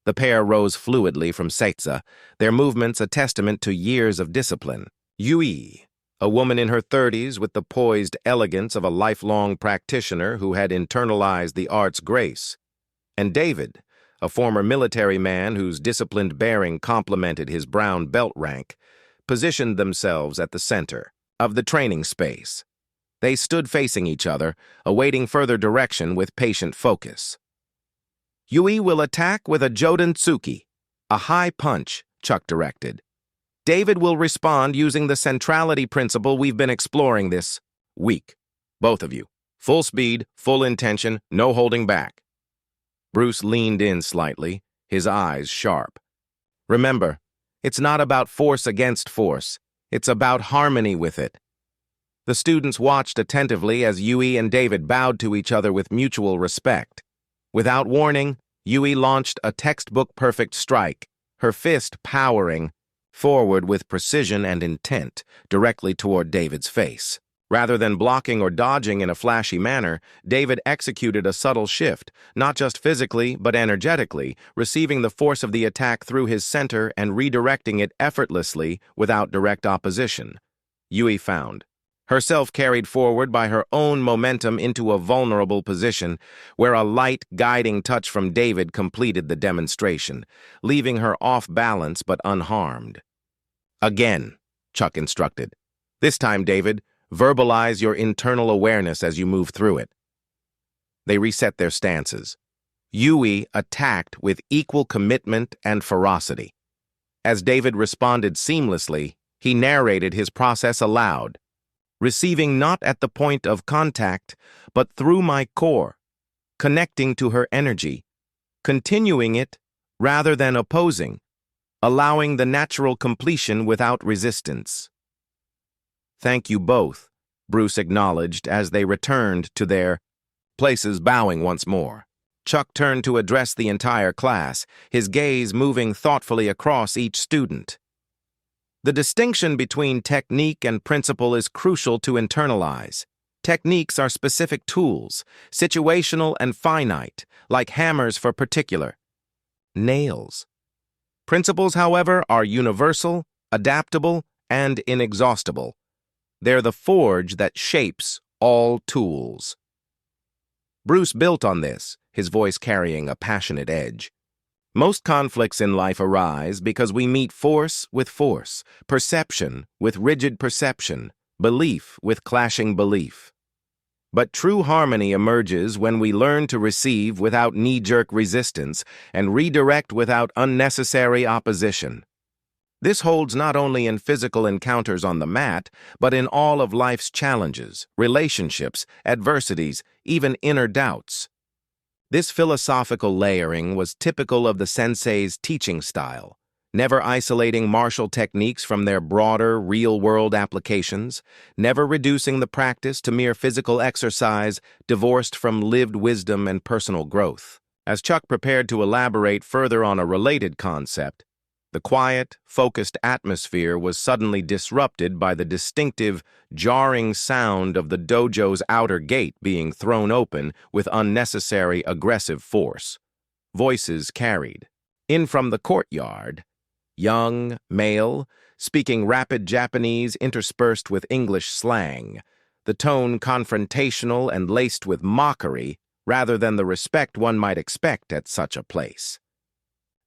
Speaker 1: The pair rose fluidly from Seiza, their movements a testament to years of discipline. Yui, a woman in her 30s with the poised elegance of a lifelong practitioner who had internalized the art's grace, and David, a former military man whose disciplined bearing complemented his brown belt rank, positioned themselves at the center of the training space. They stood facing each other, awaiting further direction with patient focus. "Yui will attack with a Jodentsuki, a high punch," Chuck directed. "David will respond using the centrality principle we've been exploring this week. Both of you. Full speed, full intention, no holding back." Bruce leaned in slightly, his eyes sharp. "Remember, it's not about force against force. It's about harmony with it." The students watched attentively as Yui and David bowed to each other with mutual respect. Without warning, Yui launched a textbook-perfect strike, her fist powering forward with precision and intent directly toward David's face. Rather than blocking or dodging in a flashy manner, David executed a subtle shift, not just physically but energetically, receiving the force of the attack through his center and redirecting it effortlessly without direct opposition. Yui found herself carried forward by her own momentum into a vulnerable position where a light, guiding touch from David completed the demonstration, leaving her off balance but unharmed. "Again," Chuck instructed. "This time, David, verbalize your internal awareness as you move through it." They reset their stances. Yui attacked with equal commitment and ferocity. As David responded seamlessly, he narrated his process aloud. "Receiving not at the point of contact, but through my core, connecting to her energy, continuing it rather than opposing, allowing the natural completion without resistance." "Thank you both," Bruce acknowledged as they returned to their places, bowing once more. Chuck turned to address the entire class, his gaze moving thoughtfully across each student. "The distinction between technique and principle is crucial to internalize. Techniques are specific tools, situational and finite, like hammers for particular nails. Principles, however, are universal, adaptable, and inexhaustible. They're the forge that shapes all tools." Bruce built on this, his voice carrying a passionate edge. Most conflicts in life arise because we meet force with force, perception with rigid perception, belief with clashing belief. But true harmony emerges when we learn to receive without knee-jerk resistance and redirect without unnecessary opposition. This holds not only in physical encounters on the mat, but in all of life's challenges, relationships, adversities, even inner doubts. This philosophical layering was typical of the sensei's teaching style, never isolating martial techniques from their broader, real-world applications, never reducing the practice to mere physical exercise divorced from lived wisdom and personal growth. As Chuck prepared to elaborate further on a related concept, the quiet, focused atmosphere was suddenly disrupted by the distinctive, jarring sound of the dojo's outer gate being thrown open with unnecessary aggressive force. Voices carried. In from the courtyard, young, male, speaking rapid Japanese interspersed with English slang, the tone confrontational and laced with mockery rather than the respect one might expect at such a place.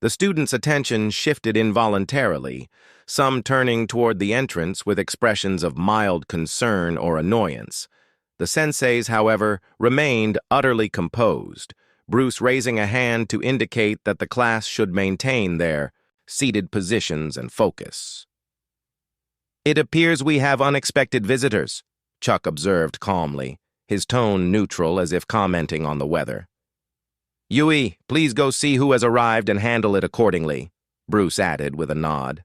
Speaker 1: The students' attention shifted involuntarily, some turning toward the entrance with expressions of mild concern or annoyance. The senseis, however, remained utterly composed, Bruce raising a hand to indicate that the class should maintain their seated positions and focus. "It appears we have unexpected visitors," Chuck observed calmly, his tone neutral as if commenting on the weather. "Yui, please go see who has arrived and handle it accordingly," Bruce added with a nod.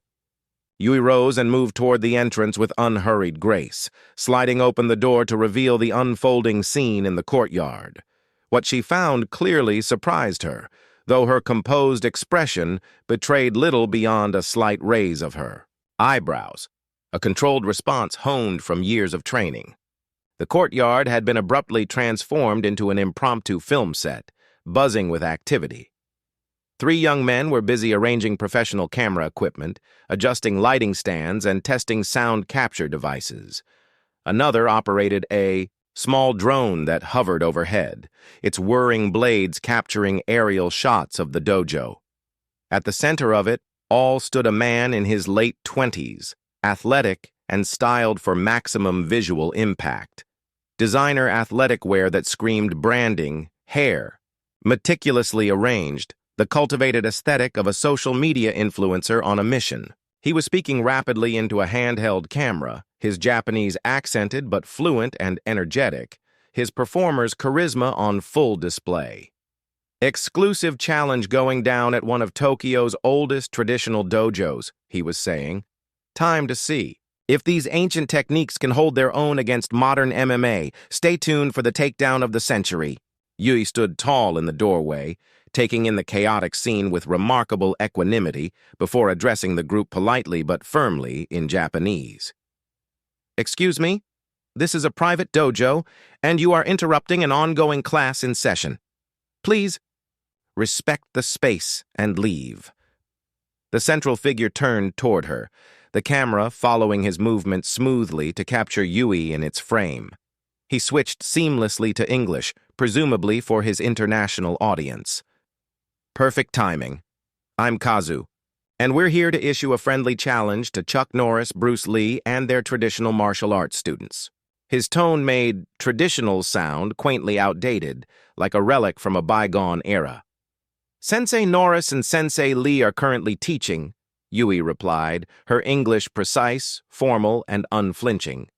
Speaker 1: Yui rose and moved toward the entrance with unhurried grace, sliding open the door to reveal the unfolding scene in the courtyard. What she found clearly surprised her, though her composed expression betrayed little beyond a slight raise of her eyebrows, a controlled response honed from years of training. The courtyard had been abruptly transformed into an impromptu film set, buzzing with activity. 3 young men were busy arranging professional camera equipment, adjusting lighting stands, and testing sound capture devices. Another operated a small drone that hovered overhead, its whirring blades capturing aerial shots of the dojo. At the center of it all stood a man in his late 20s, athletic and styled for maximum visual impact. Designer athletic wear that screamed branding, hair, meticulously arranged, the cultivated aesthetic of a social media influencer on a mission. He was speaking rapidly into a handheld camera, his Japanese accented but fluent and energetic, his performer's charisma on full display. "Exclusive challenge going down at one of Tokyo's oldest traditional dojos," he was saying. "Time to see if these ancient techniques can hold their own against modern MMA. Stay tuned for the takedown of the century." Yui stood tall in the doorway, taking in the chaotic scene with remarkable equanimity before addressing the group politely but firmly in Japanese. "Excuse me? This is a private dojo, and you are interrupting an ongoing class in session. Please respect the space and leave." The central figure turned toward her, the camera following his movement smoothly to capture Yui in its frame. He switched seamlessly to English, presumably for his international audience. "Perfect timing. I'm Kazu, and we're here to issue a friendly challenge to Chuck Norris, Bruce Lee, and their traditional martial arts students." His tone made traditional sound quaintly outdated, like a relic from a bygone era. "Sensei Norris and Sensei Lee are currently teaching," Yui replied, her English precise, formal, and unflinching.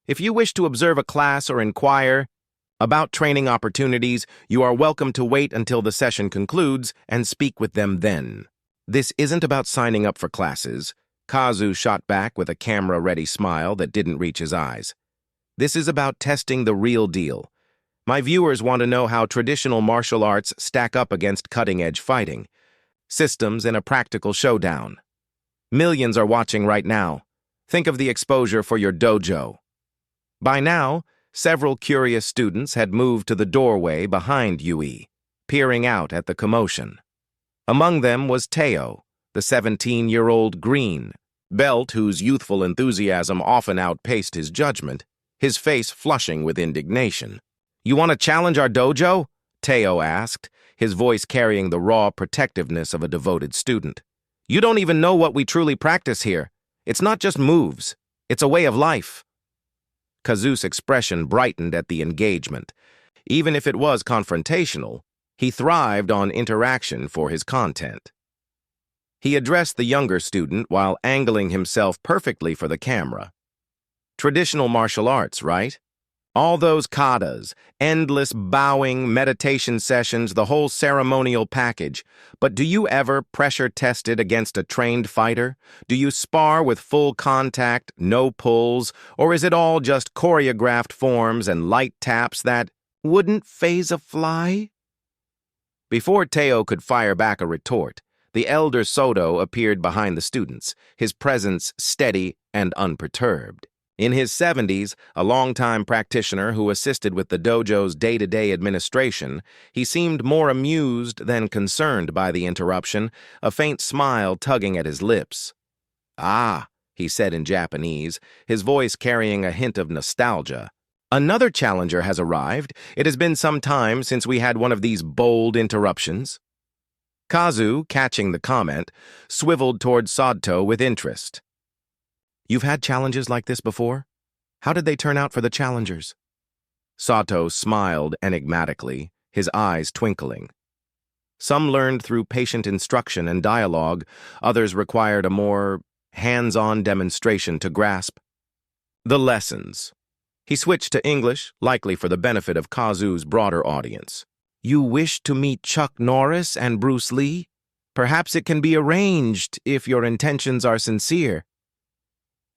Speaker 1: "If you wish to observe a class or inquire about training opportunities, you are welcome to wait until the session concludes and speak with them then." "This isn't about signing up for classes," Kazu shot back with a camera-ready smile that didn't reach his eyes. "This is about testing the real deal. My viewers want to know how traditional martial arts stack up against cutting-edge fighting, systems in a practical showdown. Millions are watching right now. Think of the exposure for your dojo." By now, several curious students had moved to the doorway behind Yui, peering out at the commotion. Among them was Teo, the 17-year-old green belt whose youthful enthusiasm often outpaced his judgment, his face flushing with indignation. "You want to challenge our dojo?" Teo asked, his voice carrying the raw protectiveness of a devoted student. "You don't even know what we truly practice here. It's not just moves. It's a way of life." Kazu's expression brightened at the engagement. Even if it was confrontational, he thrived on interaction for his content. He addressed the younger student while angling himself perfectly for the camera. "Traditional martial arts, right? All those katas, endless bowing, meditation sessions, the whole ceremonial package. But do you ever pressure test it against a trained fighter? Do you spar with full contact, no pulls, or is it all just choreographed forms and light taps that wouldn't faze a fly?" Before Teo could fire back a retort, the elder Soto appeared behind the students, his presence steady and unperturbed. In his 70s, a longtime practitioner who assisted with the dojo's day-to-day administration, he seemed more amused than concerned by the interruption, a faint smile tugging at his lips. "Ah," he said in Japanese, his voice carrying a hint of nostalgia. "Another challenger has arrived. It has been some time since we had one of these bold interruptions." Kazu, catching the comment, swiveled toward Sato with interest. "You've had challenges like this before? How did they turn out for the challengers?" Sato smiled enigmatically, his eyes twinkling. "Some learned through patient instruction and dialogue, others required a more hands-on demonstration to grasp. The lessons." He switched to English, likely for the benefit of Kazu's broader audience. "You wish to meet Chuck Norris and Bruce Lee? Perhaps it can be arranged if your intentions are sincere."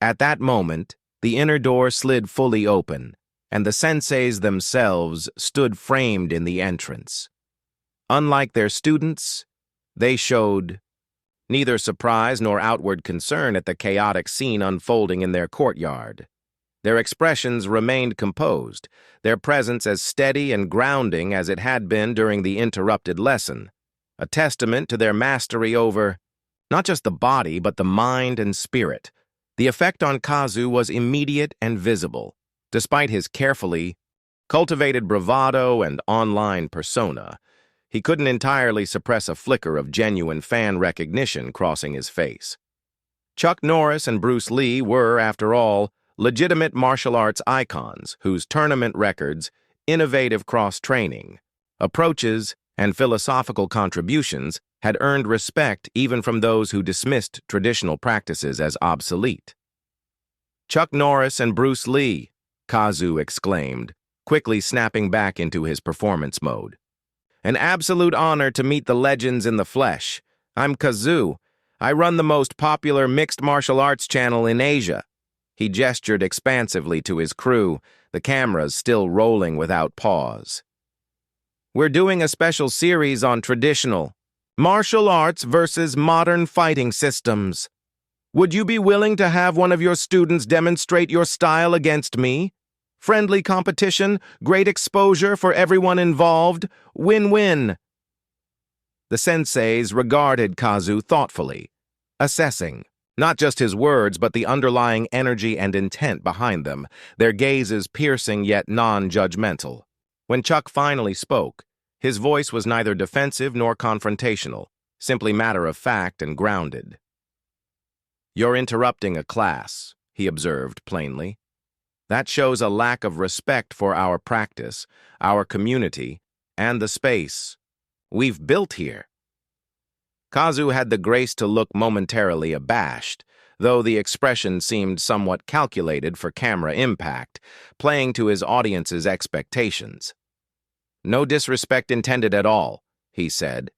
Speaker 1: At that moment, the inner door slid fully open, and the senseis themselves stood framed in the entrance. Unlike their students, they showed neither surprise nor outward concern at the chaotic scene unfolding in their courtyard. Their expressions remained composed, their presence as steady and grounding as it had been during the interrupted lesson, a testament to their mastery over not just the body but the mind and spirit. The effect on Kazu was immediate and visible. Despite his carefully cultivated bravado and online persona, he couldn't entirely suppress a flicker of genuine fan recognition crossing his face. Chuck Norris and Bruce Lee were, after all, legitimate martial arts icons whose tournament records, innovative cross-training, approaches, and philosophical contributions had earned respect even from those who dismissed traditional practices as obsolete. "Chuck Norris and Bruce Lee," Kazu exclaimed, quickly snapping back into his performance mode. "An absolute honor to meet the legends in the flesh. I'm Kazu. I run the most popular mixed martial arts channel in Asia." He gestured expansively to his crew, the cameras still rolling without pause. "We're doing a special series on traditional martial arts versus modern fighting systems. Would you be willing to have one of your students demonstrate your style against me? Friendly competition, great exposure for everyone involved, win-win." The senseis regarded Kazu thoughtfully, assessing not just his words but the underlying energy and intent behind them, their gazes piercing yet non-judgmental. When Chuck finally spoke, his voice was neither defensive nor confrontational, simply matter-of-fact and grounded. "You're interrupting a class," he observed plainly. "That shows a lack of respect for our practice, our community, and the space we've built here." Kazu had the grace to look momentarily abashed, though the expression seemed somewhat calculated for camera impact, playing to his audience's expectations. "No disrespect intended at all," he said,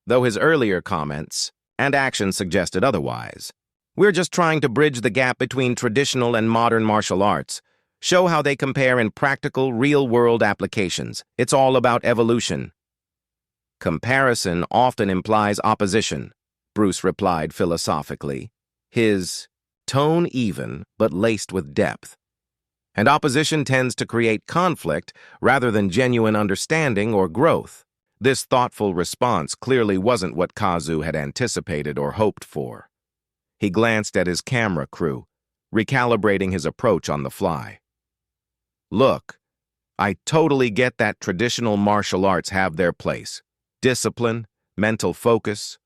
Speaker 1: though his earlier comments and actions suggested otherwise. "We're just trying to bridge the gap between traditional and modern martial arts, show how they compare in practical, real-world applications. It's all about evolution." "Comparison often implies opposition," Bruce replied philosophically, his tone even but laced with depth. "And opposition tends to create conflict rather than genuine understanding or growth." This thoughtful response clearly wasn't what Kazu had anticipated or hoped for. He glanced at his camera crew, recalibrating his approach on the fly. "Look, I totally get that traditional martial arts have their place. discipline, mental focus,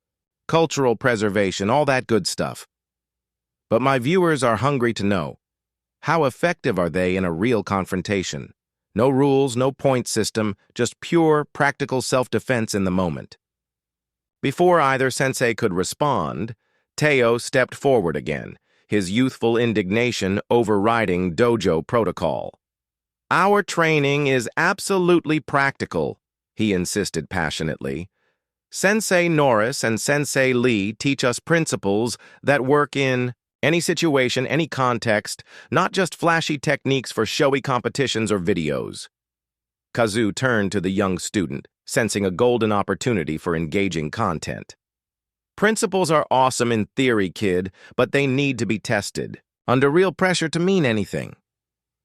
Speaker 1: cultural preservation, all that good stuff. But my viewers are hungry to know, how effective are they in a real confrontation? No rules, no point system, just pure, practical self-defense in the moment. Before either sensei could respond, Teo stepped forward again, his youthful indignation overriding dojo protocol. "Our training is absolutely practical," he insisted passionately. "Sensei Norris and Sensei Lee teach us principles that work in any situation, any context, not just flashy techniques for showy competitions or videos." Kazu turned to the young student, sensing a golden opportunity for engaging content. "Principles are awesome in theory, kid, but they need to be tested, under real pressure to mean anything.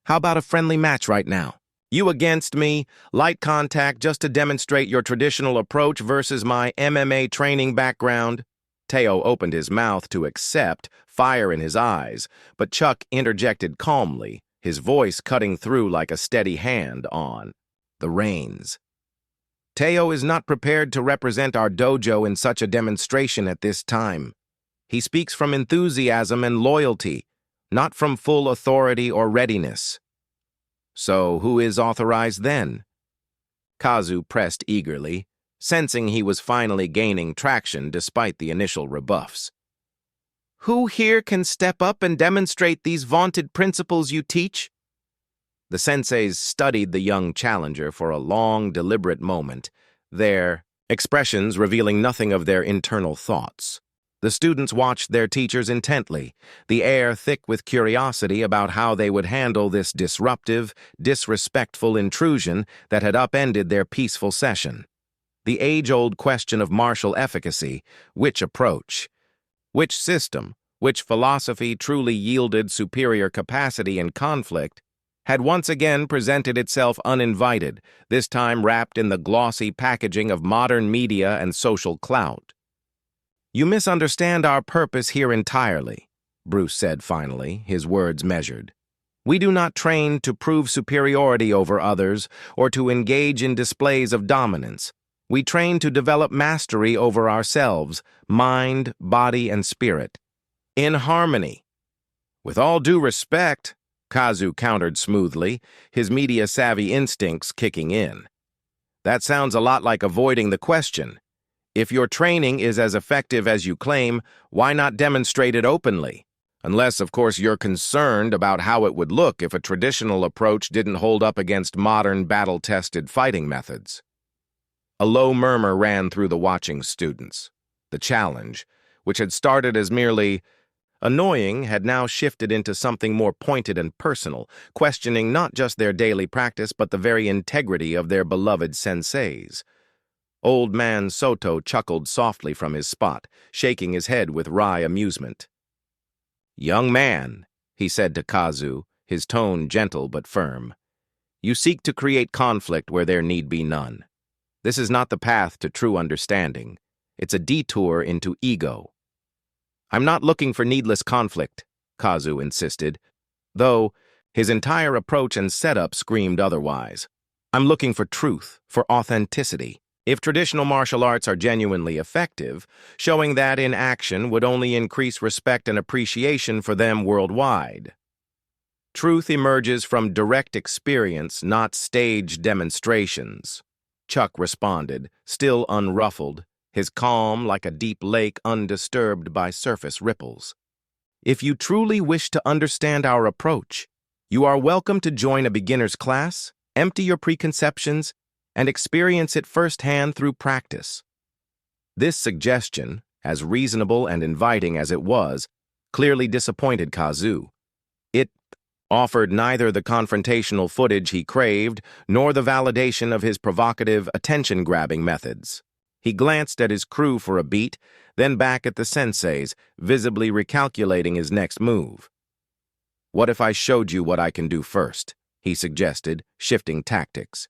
Speaker 1: How about a friendly match right now? You against me, light contact just to demonstrate your traditional approach versus my MMA training background?" Teo opened his mouth to accept, fire in his eyes, but Chuck interjected calmly, his voice cutting through like a steady hand on the reins. "Teo is not prepared to represent our dojo in such a demonstration at this time. He speaks from enthusiasm and loyalty, not from full authority or readiness." "So who is authorized then?" Kazu pressed eagerly, sensing he was finally gaining traction despite the initial rebuffs. "Who here can step up and demonstrate these vaunted principles you teach?" The senseis studied the young challenger for a long, deliberate moment, their expressions revealing nothing of their internal thoughts. The students watched their teachers intently, the air thick with curiosity about how they would handle this disruptive, disrespectful intrusion that had upended their peaceful session. The age-old question of martial efficacy, which approach, which system, which philosophy truly yielded superior capacity in conflict, had once again presented itself uninvited, this time wrapped in the glossy packaging of modern media and social clout. "You misunderstand our purpose here entirely," Bruce said finally, his words measured. "We do not train to prove superiority over others or to engage in displays of dominance. We train to develop mastery over ourselves, mind, body, and spirit, in harmony." "With all due respect," Kazu countered smoothly, his media-savvy instincts kicking in. "That sounds a lot like avoiding the question. If your training is as effective as you claim, why not demonstrate it openly? Unless, of course, you're concerned about how it would look if a traditional approach didn't hold up against modern, battle-tested fighting methods." A low murmur ran through the watching students. The challenge, which had started as merely annoying, had now shifted into something more pointed and personal, questioning not just their daily practice but the very integrity of their beloved senseis. Old man Soto chuckled softly from his spot, shaking his head with wry amusement. "Young man," he said to Kazu, his tone gentle but firm, "you seek to create conflict where there need be none. This is not the path to true understanding. It's a detour into ego." "I'm not looking for needless conflict," Kazu insisted, though his entire approach and setup screamed otherwise. "I'm looking for truth, for authenticity. If traditional martial arts are genuinely effective, showing that in action would only increase respect and appreciation for them worldwide. Truth emerges from direct experience, not staged demonstrations," Chuck responded, still unruffled, his calm like a deep lake undisturbed by surface ripples. "If you truly wish to understand our approach, you are welcome to join a beginner's class, empty your preconceptions, and experience it firsthand through practice." This suggestion, as reasonable and inviting as it was, clearly disappointed Kazu. It offered neither the confrontational footage he craved nor the validation of his provocative, attention-grabbing methods. He glanced at his crew for a beat, then back at the senseis, visibly recalculating his next move. "What if I showed you what I can do first?" he suggested, shifting tactics.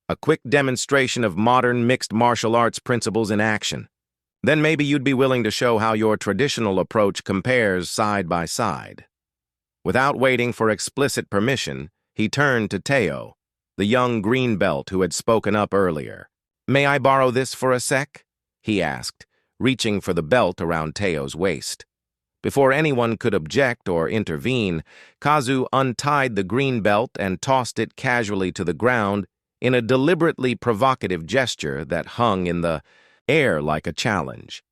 Speaker 1: "A quick demonstration of modern mixed martial arts principles in action. Then maybe you'd be willing to show how your traditional approach compares side by side." Without waiting for explicit permission, he turned to Teo, the young green belt who had spoken up earlier. "May I borrow this for a sec?" he asked, reaching for the belt around Teo's waist. Before anyone could object or intervene, Kazu untied the green belt and tossed it casually to the ground in a deliberately provocative gesture that hung in the air like a challenge.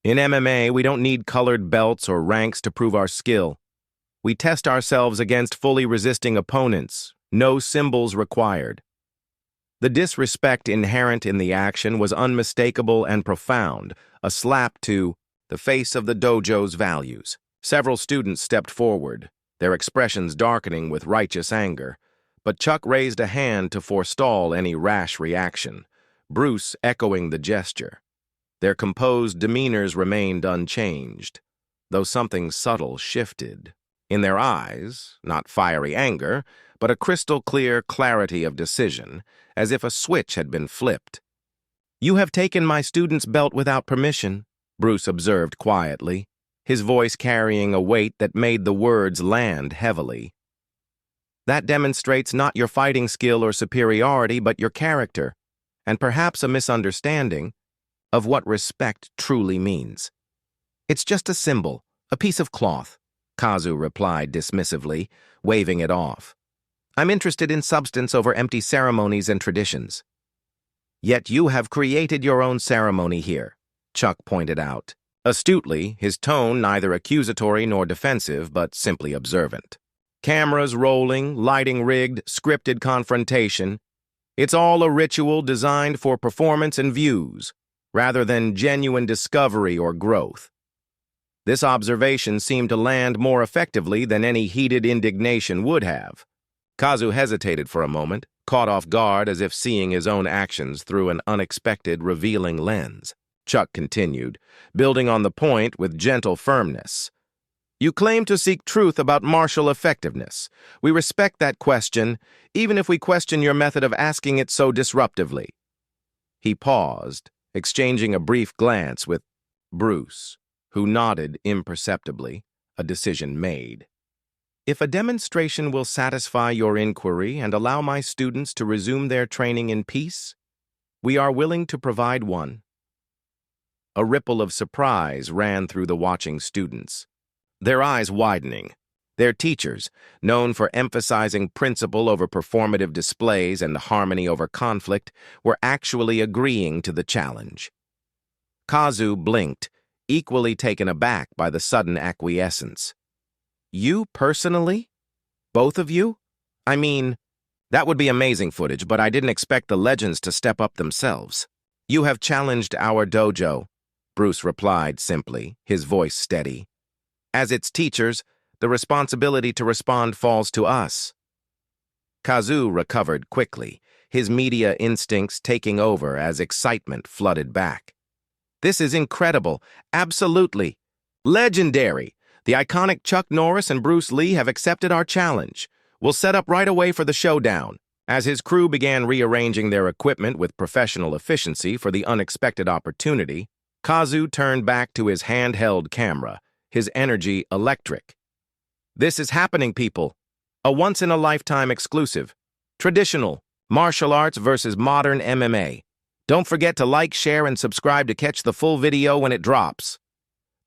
Speaker 1: In MMA, we don't need colored belts or ranks to prove our skill. We test ourselves against fully resisting opponents, no symbols required. The disrespect inherent in the action was unmistakable and profound, a slap to the face of the dojo's values. Several students stepped forward, their expressions darkening with righteous anger, but Chuck raised a hand to forestall any rash reaction, Bruce echoing the gesture. Their composed demeanors remained unchanged, though something subtle shifted. In their eyes, not fiery anger, but a crystal-clear clarity of decision, as if a switch had been flipped. "You have taken my student's belt without permission," Bruce observed quietly, his voice carrying a weight that made the words land heavily. "That demonstrates not your fighting skill or superiority, but your character, and perhaps a misunderstanding of what respect truly means. It's just a symbol, a piece of cloth," Kazu replied dismissively, waving it off. "I'm interested in substance over empty ceremonies and traditions." "Yet you have created your own ceremony here," Chuck pointed out. Astutely, his tone neither accusatory nor defensive, but simply observant. "Cameras rolling, lighting rigged, scripted confrontation. It's all a ritual designed for performance and views, rather than genuine discovery or growth." This observation seemed to land more effectively than any heated indignation would have. Kazu hesitated for a moment, caught off guard as if seeing his own actions through an unexpected, revealing lens. Chuck continued, building on the point with gentle firmness. "You claim to seek truth about martial effectiveness. We respect that question, even if we question your method of asking it so disruptively." He paused, exchanging a brief glance with Bruce, who nodded imperceptibly, a decision made. "If a demonstration will satisfy your inquiry and allow my students to resume their training in peace, we are willing to provide one." A ripple of surprise ran through the watching students, their eyes widening. Their teachers, known for emphasizing principle over performative displays and harmony over conflict, were actually agreeing to the challenge. Kazu blinked, equally taken aback by the sudden acquiescence. "You personally? Both of you? I mean, that would be amazing footage, but I didn't expect the legends to step up themselves." "You have challenged our dojo," Bruce replied simply, his voice steady. "As its teachers, the responsibility to respond falls to us." Kazu recovered quickly, his media instincts taking over as excitement flooded back. "This is incredible, absolutely legendary. The iconic Chuck Norris and Bruce Lee have accepted our challenge. We'll set up right away for the showdown." As his crew began rearranging their equipment with professional efficiency for the unexpected opportunity, Kazu turned back to his handheld camera, his energy electric. "This is happening, people. A once-in-a-lifetime exclusive. Traditional martial arts versus modern MMA. Don't forget to like, share, and subscribe to catch the full video when it drops."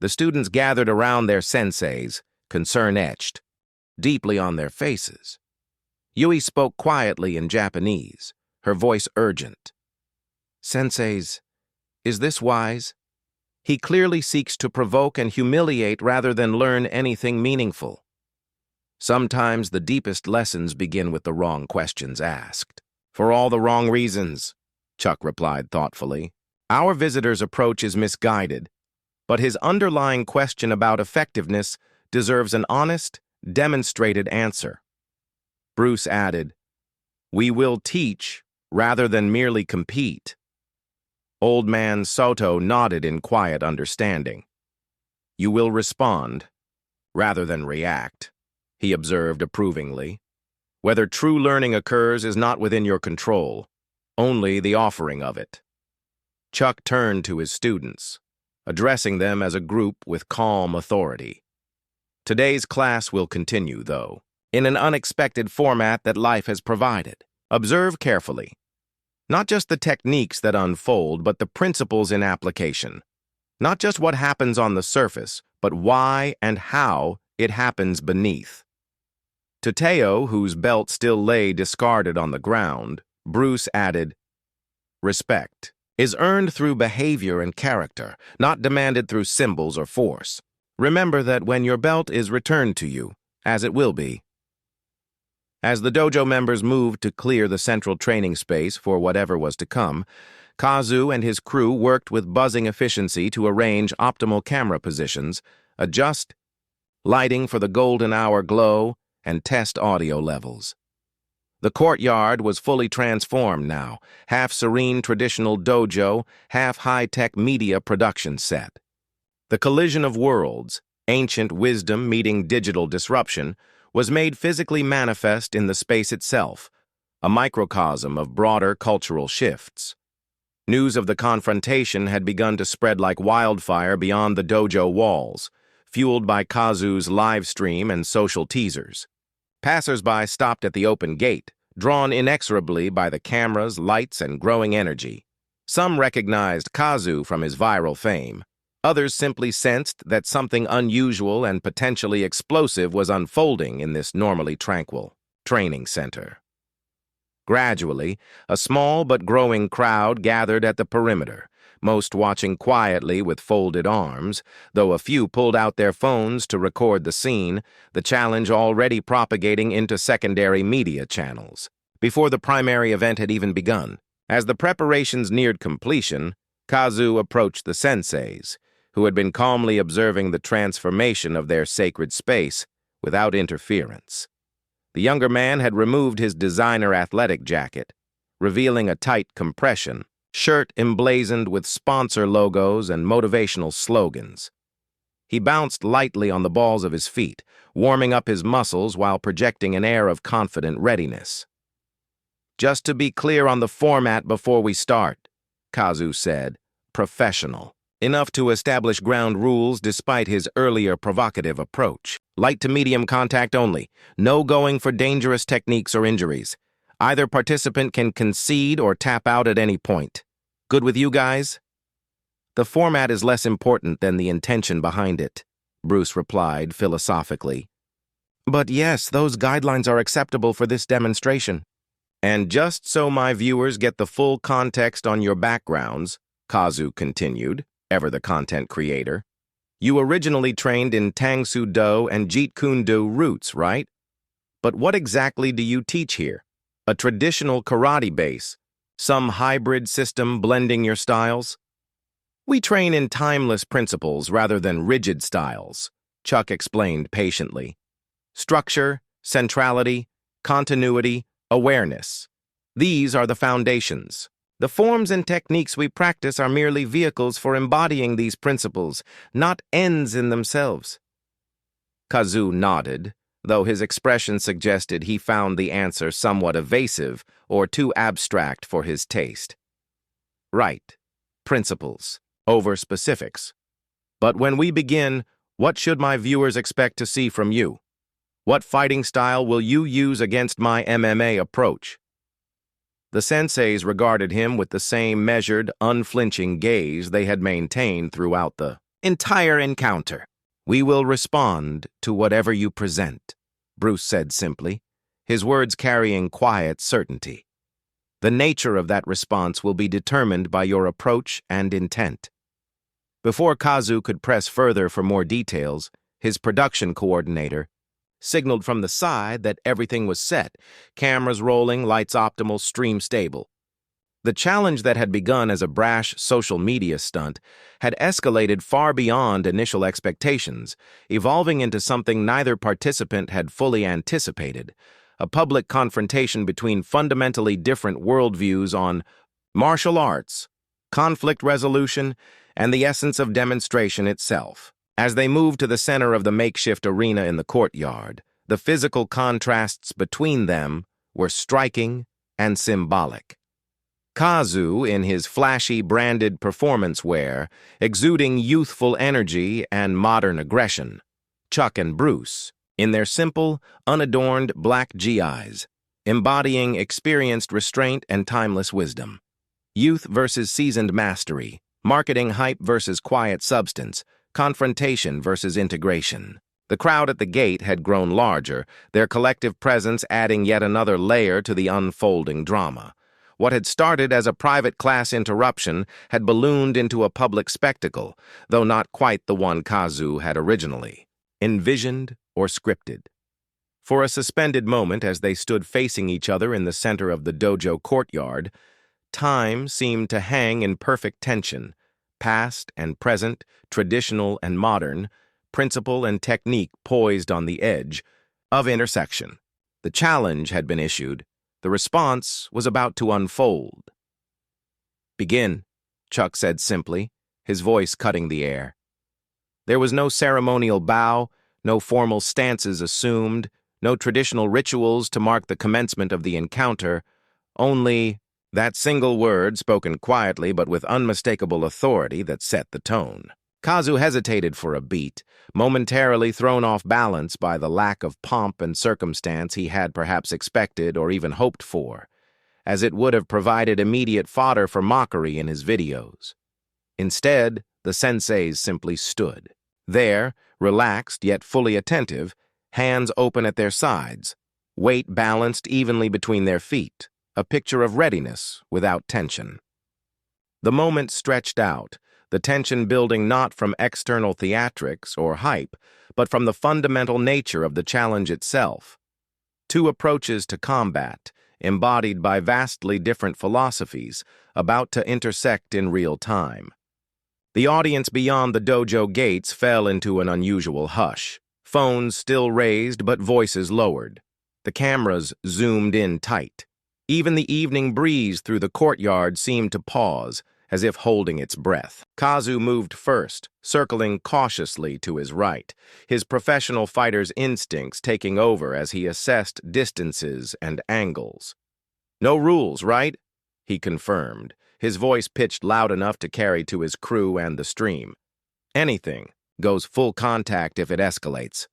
Speaker 1: The students gathered around their senseis, concern etched deeply on their faces. Yui spoke quietly in Japanese, her voice urgent. "Senseis, is this wise? He clearly seeks to provoke and humiliate rather than learn anything meaningful." "Sometimes the deepest lessons begin with the wrong questions asked." "For all the wrong reasons," Chuck replied thoughtfully. "Our visitor's approach is misguided, but his underlying question about effectiveness deserves an honest, demonstrated answer." Bruce added, "We will teach rather than merely compete." Old man Soto nodded in quiet understanding. "You will respond rather than react," he observed approvingly. "Whether true learning occurs is not within your control, only the offering of it." Chuck turned to his students, addressing them as a group with calm authority. "Today's class will continue, though, in an unexpected format that life has provided. Observe carefully. Not just the techniques that unfold, but the principles in application. Not just what happens on the surface, but why and how it happens beneath. To Teo, whose belt still lay discarded on the ground, Bruce added, "Respect is earned through behavior and character, not demanded through symbols or force. Remember that when your belt is returned to you, as it will be." As the dojo members moved to clear the central training space for whatever was to come, Kazu and his crew worked with buzzing efficiency to arrange optimal camera positions, adjust lighting for the golden hour glow, and test audio levels. The courtyard was fully transformed now, half serene traditional dojo, half high-tech media production set. The collision of worlds, ancient wisdom meeting digital disruption, was made physically manifest in the space itself, a microcosm of broader cultural shifts. News of the confrontation had begun to spread like wildfire beyond the dojo walls, fueled by Kazu's live stream and social teasers. Passers-by stopped at the open gate, drawn inexorably by the cameras, lights, and growing energy. Some recognized Kazu from his viral fame. Others simply sensed that something unusual and potentially explosive was unfolding in this normally tranquil training center. Gradually, a small but growing crowd gathered at the perimeter, most watching quietly with folded arms, though a few pulled out their phones to record the scene, the challenge already propagating into secondary media channels, before the primary event had even begun. As the preparations neared completion, Kazu approached the senseis, who had been calmly observing the transformation of their sacred space without interference. The younger man had removed his designer athletic jacket, revealing a tight compression, shirt emblazoned with sponsor logos and motivational slogans. He bounced lightly on the balls of his feet, warming up his muscles while projecting an air of confident readiness. "Just to be clear on the format before we start," Kazu said, professional, enough to establish ground rules despite his earlier provocative approach. Light to medium contact only, no going for dangerous techniques or injuries. Either participant can concede or tap out at any point. Good with you guys? "The format is less important than the intention behind it," Bruce replied philosophically. "But yes, those guidelines are acceptable for this demonstration." "And just so my viewers get the full context on your backgrounds," Kazu continued, ever the content creator, "you originally trained in Tang Soo Do and Jeet Kune Do roots, right? But what exactly do you teach here? A traditional karate base? Some hybrid system blending your styles?" "We train in timeless principles rather than rigid styles," Chuck explained patiently. "Structure, centrality, continuity, awareness. These are the foundations. The forms and techniques we practice are merely vehicles for embodying these principles, not ends in themselves." Kazu nodded, though his expression suggested he found the answer somewhat evasive or too abstract for his taste. "Right. Principles, over specifics. But when we begin, what should my viewers expect to see from you? What fighting style will you use against my MMA approach?" The senseis regarded him with the same measured, unflinching gaze they had maintained throughout the entire encounter. "We will respond to whatever you present," Bruce said simply, his words carrying quiet certainty. "The nature of that response will be determined by your approach and intent." Before Kazu could press further for more details, his production coordinator signaled from the side that everything was set, cameras rolling, lights optimal, stream stable. The challenge that had begun as a brash social media stunt had escalated far beyond initial expectations, evolving into something neither participant had fully anticipated, a public confrontation between fundamentally different worldviews on martial arts, conflict resolution, and the essence of demonstration itself. As they moved to the center of the makeshift arena in the courtyard, the physical contrasts between them were striking and symbolic. Kazu, in his flashy branded performance wear, exuding youthful energy and modern aggression. Chuck and Bruce, in their simple, unadorned black GIs, embodying experienced restraint and timeless wisdom. Youth versus seasoned mastery, marketing hype versus quiet substance, confrontation versus integration. The crowd at the gate had grown larger, their collective presence adding yet another layer to the unfolding drama. What had started as a private class interruption had ballooned into a public spectacle, though not quite the one Kazu had originally envisioned or scripted. For a suspended moment as they stood facing each other in the center of the dojo courtyard, time seemed to hang in perfect tension, past and present, traditional and modern, principle and technique poised on the edge of intersection. The challenge had been issued. The response was about to unfold. "Begin," Chuck said simply, his voice cutting the air. There was no ceremonial bow, no formal stances assumed, no traditional rituals to mark the commencement of the encounter, only that single word spoken quietly but with unmistakable authority that set the tone. Kazu hesitated for a beat, momentarily thrown off balance by the lack of pomp and circumstance he had perhaps expected or even hoped for, as it would have provided immediate fodder for mockery in his videos. Instead, the senseis simply stood. There, relaxed yet fully attentive, hands open at their sides, weight balanced evenly between their feet, a picture of readiness without tension. The moment stretched out, the tension building not from external theatrics or hype, but from the fundamental nature of the challenge itself. Two approaches to combat, embodied by vastly different philosophies, about to intersect in real time. The audience beyond the dojo gates fell into an unusual hush, phones still raised but voices lowered. The cameras zoomed in tight. Even the evening breeze through the courtyard seemed to pause, as if holding its breath. Kazu moved first, circling cautiously to his right, his professional fighter's instincts taking over as he assessed distances and angles. "No rules, right?" he confirmed, his voice pitched loud enough to carry to his crew and the stream. "Anything goes full contact if it escalates."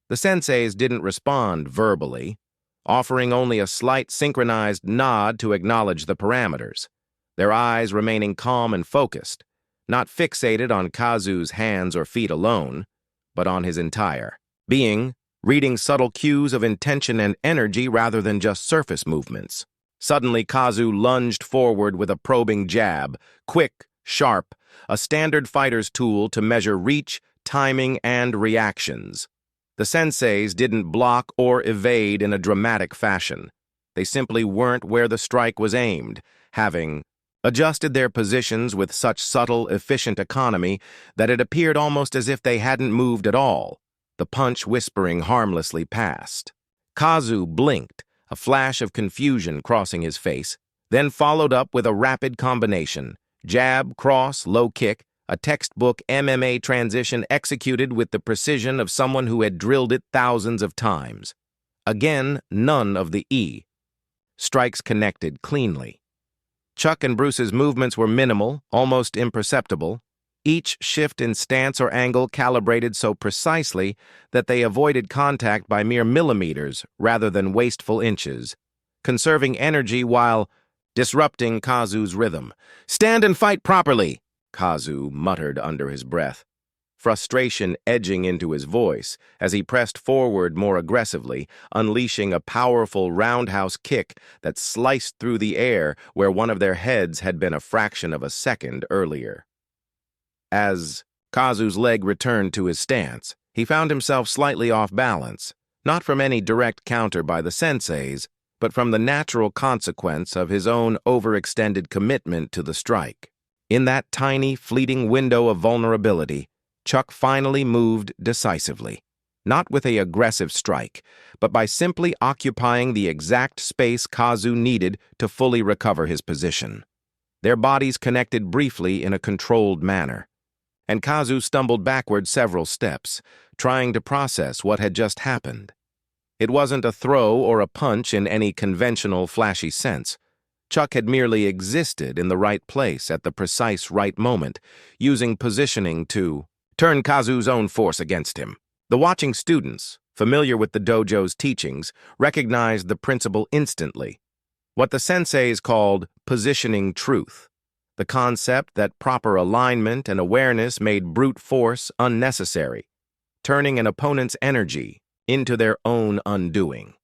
Speaker 1: The senseis didn't respond verbally, offering only a slight synchronized nod to acknowledge the parameters, their eyes remaining calm and focused, not fixated on Kazu's hands or feet alone, but on his entire being, reading subtle cues of intention and energy rather than just surface movements. Suddenly, Kazu lunged forward with a probing jab, quick, sharp, a standard fighter's tool to measure reach, timing, and reactions. The senseis didn't block or evade in a dramatic fashion. They simply weren't where the strike was aimed, having adjusted their positions with such subtle, efficient economy that it appeared almost as if they hadn't moved at all, the punch whispering harmlessly past. Kazu blinked, a flash of confusion crossing his face, then followed up with a rapid combination, jab, cross, low kick, a textbook MMA transition executed with the precision of someone who had drilled it thousands of times. Again, none of the E. Strikes connected cleanly. Chuck and Bruce's movements were minimal, almost imperceptible, each shift in stance or angle calibrated so precisely that they avoided contact by mere millimeters rather than wasteful inches, conserving energy while disrupting Kazu's rhythm. "Stand and fight properly," Kazu muttered under his breath, frustration edging into his voice as he pressed forward more aggressively, unleashing a powerful roundhouse kick that sliced through the air where one of their heads had been a fraction of a second earlier. As Kazu's leg returned to his stance, he found himself slightly off balance, not from any direct counter by the senseis, but from the natural consequence of his own overextended commitment to the strike. In that tiny, fleeting window of vulnerability, Chuck finally moved decisively, not with an aggressive strike, but by simply occupying the exact space Kazu needed to fully recover his position. Their bodies connected briefly in a controlled manner, and Kazu stumbled backward several steps, trying to process what had just happened. It wasn't a throw or a punch in any conventional, flashy sense. Chuck had merely existed in the right place at the precise right moment, using positioning to turn Kazu's own force against him. The watching students, familiar with the dojo's teachings, recognized the principle instantly. What the senseis called positioning truth, the concept that proper alignment and awareness made brute force unnecessary, turning an opponent's energy into their own undoing.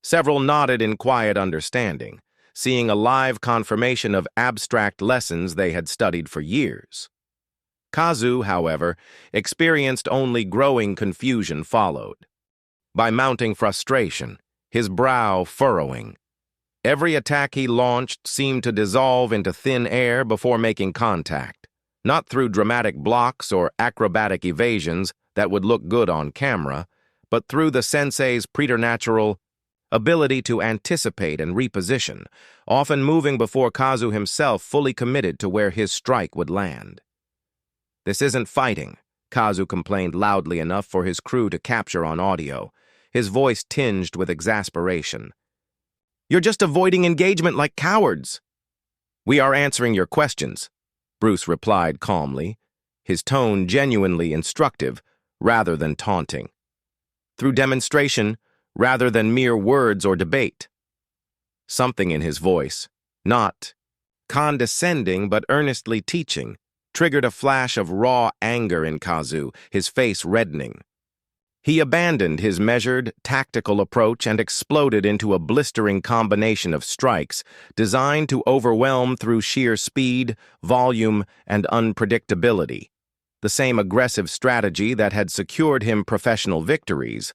Speaker 1: Several nodded in quiet understanding, seeing a live confirmation of abstract lessons they had studied for years. Kazu, however, experienced only growing confusion followed. By mounting frustration, his brow furrowing. Every attack he launched seemed to dissolve into thin air before making contact, not through dramatic blocks or acrobatic evasions that would look good on camera, but through the sensei's preternatural ability to anticipate and reposition, often moving before Kazu himself fully committed to where his strike would land. "This isn't fighting," Kazu complained loudly enough for his crew to capture on audio, his voice tinged with exasperation. "You're just avoiding engagement like cowards." "We are answering your questions," Bruce replied calmly, his tone genuinely instructive rather than taunting. "Through demonstration rather than mere words or debate." Something in his voice, not condescending but earnestly teaching, triggered a flash of raw anger in Kazu, his face reddening. He abandoned his measured, tactical approach and exploded into a blistering combination of strikes designed to overwhelm through sheer speed, volume, and unpredictability, the same aggressive strategy that had secured him professional victories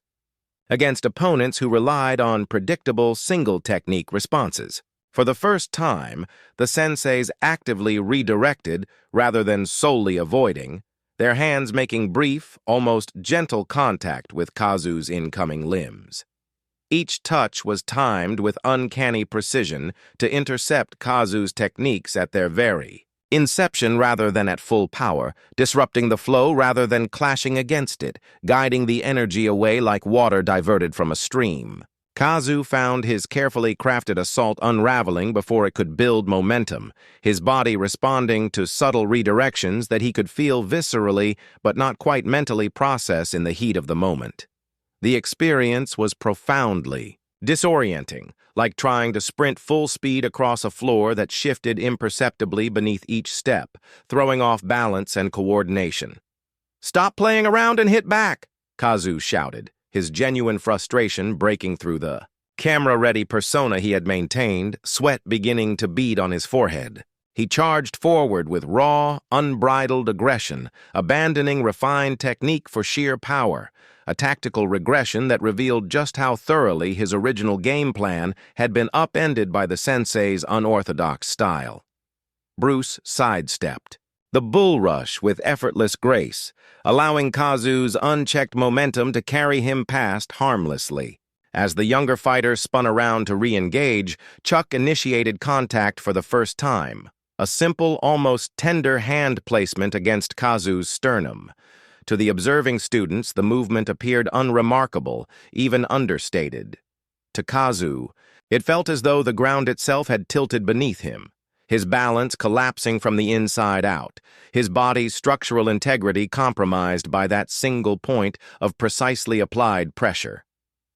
Speaker 1: against opponents who relied on predictable single-technique responses. For the first time, the senseis actively redirected, rather than solely avoiding, their hands making brief, almost gentle contact with Kazu's incoming limbs. Each touch was timed with uncanny precision to intercept Kazu's techniques at their very inception rather than at full power, disrupting the flow rather than clashing against it, guiding the energy away like water diverted from a stream. Kazu found his carefully crafted assault unraveling before it could build momentum, his body responding to subtle redirections that he could feel viscerally but not quite mentally process in the heat of the moment. The experience was profoundly disorienting, like trying to sprint full speed across a floor that shifted imperceptibly beneath each step, throwing off balance and coordination. "Stop playing around and hit back!" Kazu shouted, his genuine frustration breaking through the camera-ready persona he had maintained, sweat beginning to bead on his forehead. He charged forward with raw, unbridled aggression, abandoning refined technique for sheer power, a tactical regression that revealed just how thoroughly his original game plan had been upended by the sensei's unorthodox style. Bruce sidestepped, the bull rush with effortless grace, allowing Kazu's unchecked momentum to carry him past harmlessly. As the younger fighter spun around to re-engage, Chuck initiated contact for the first time, a simple, almost tender hand placement against Kazu's sternum. To the observing students, the movement appeared unremarkable, even understated. To Kazu, it felt as though the ground itself had tilted beneath him, his balance collapsing from the inside out, his body's structural integrity compromised by that single point of precisely applied pressure.